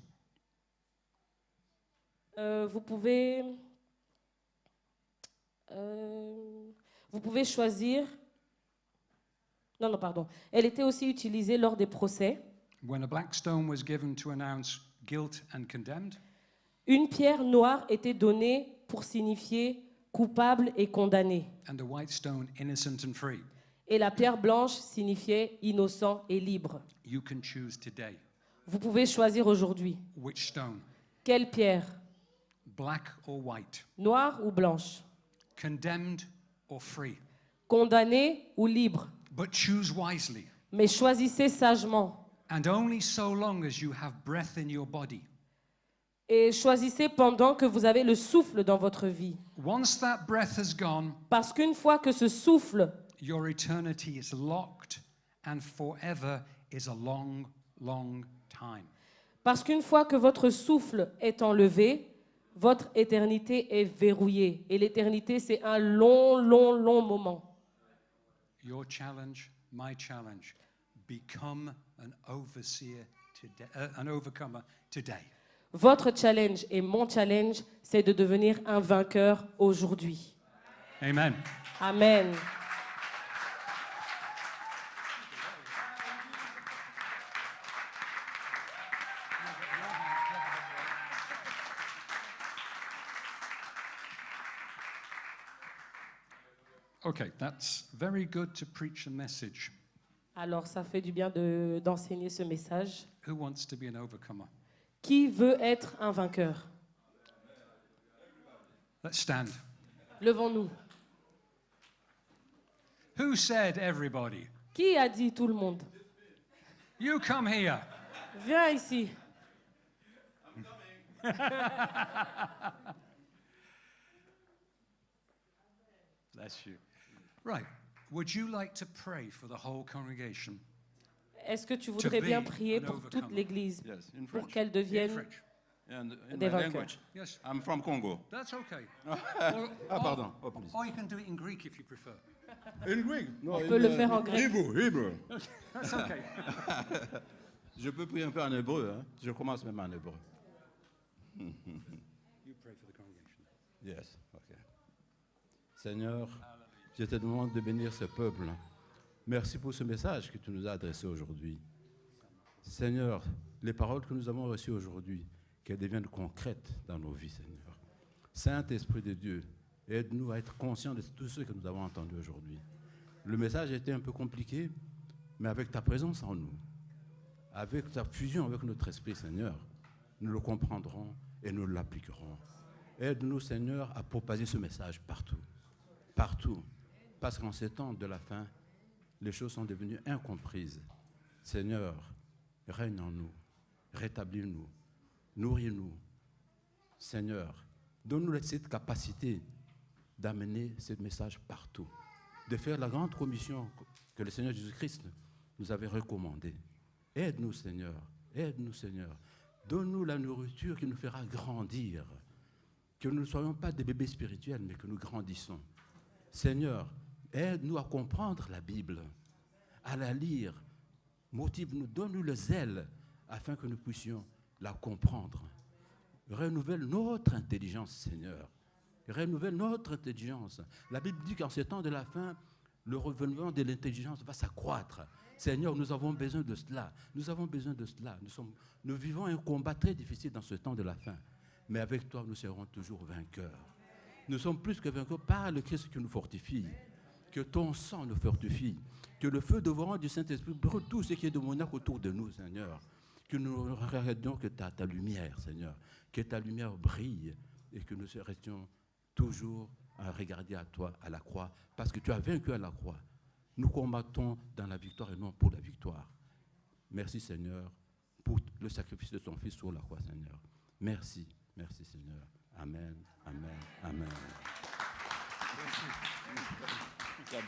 Vous pouvez choisir. Non, pardon. Elle était aussi utilisée lors des procès. When a black stone was given to announce guilt and condemned, Une pierre noire était donnée pour signifier coupable et condamné. and a white stone innocent and free. Et la pierre blanche signifiait innocent et libre. You can choose today. Vous pouvez choisir aujourd'hui. Which stone? Quelle pierre? Black or white? Noire ou blanche? Condemned or free? Condamné ou libre? But choose wisely. Mais choisissez sagement. And only so long as you have breath in your body. Et choisissez pendant que vous avez le souffle dans votre vie. Once that breath has gone, Parce qu'une fois que ce souffle, your eternity is locked, and forever is a long, long time. parce qu'une fois que votre souffle est enlevé, votre éternité est verrouillée. Et l'éternité, c'est un long, long, long moment. Your challenge, my challenge, become an overseer today, an overcomer today. Votre challenge et mon challenge, c'est de devenir un vainqueur aujourd'hui. Amen. Amen. Okay, that's very good to preach a message. Alors, ça fait du bien d'enseigner ce message. Who wants to be an overcomer? Qui veut être un vainqueur? Let's stand. Levons-nous. Who said everybody? Qui a dit tout le monde? You come here. Viens ici. Bless you. Right. Would you like to pray for the whole congregation? Est-ce que tu voudrais bien prier pour toute l'Église Yes, in pour French. qu'elle In devienne French. And in Des my vainqueurs. language. Yes, I'm from Congo. that's okay. Ah, pardon. Oh, please. Or you can do it in Greek if you prefer. In Greek? No, On peut le faire en grec. Hébreu. That's okay. Je peux prier un peu en hébreu. Hein? Je commence même en hébreu. You pray for the congregation. Yes, ok. Seigneur, je te demande de bénir ce peuple. Merci pour ce message que tu nous as adressé aujourd'hui. Seigneur, les paroles que nous avons reçues aujourd'hui, qu'elles deviennent concrètes dans nos vies, Seigneur. Saint-Esprit de Dieu, aide-nous à être conscients de tout ce que nous avons entendu aujourd'hui. Le message était un peu compliqué, mais avec ta présence en nous, avec ta fusion avec notre esprit, Seigneur, nous le comprendrons et nous l'appliquerons. Aide-nous, Seigneur, à propager ce message partout. Partout. Parce qu'en ces temps de la fin, les choses sont devenues incomprises. Seigneur, règne en nous, rétablis-nous, nourris-nous. Seigneur, donne-nous cette capacité d'amener ce message partout, de faire la grande commission que le Seigneur Jésus-Christ nous avait recommandée. Aide-nous, Seigneur, aide-nous, Seigneur. Donne-nous la nourriture qui nous fera grandir, que nous ne soyons pas des bébés spirituels, mais que nous grandissons. Seigneur, aide-nous à comprendre la Bible, à la lire. Motive-nous, donne-nous le zèle afin que nous puissions la comprendre Renouvelle notre intelligence, Seigneur. Renouvelle notre intelligence. La Bible dit qu'en ces temps de la fin, le renouvellement de l'intelligence va s'accroître. Seigneur, nous avons besoin de cela. Nous avons besoin de cela. Nous vivons un combat très difficile dans ce temps de la fin. Mais avec toi, nous serons toujours vainqueurs. Nous sommes plus que vainqueurs par le Christ qui nous fortifie. Que ton sang nous fortifie. Que le feu dévorant du Saint-Esprit brûle tout ce qui est démoniaque autour de nous, Seigneur. Que nous regardions que ta lumière, Seigneur. Que ta lumière brille et que nous restions toujours à regarder à toi, à la croix, parce que tu as vaincu à la croix. Nous combattons dans la victoire et non pour la victoire. Merci, Seigneur, pour le sacrifice de ton Fils sur la croix, Seigneur. Merci, merci, Seigneur. Amen, amen, amen. Merci.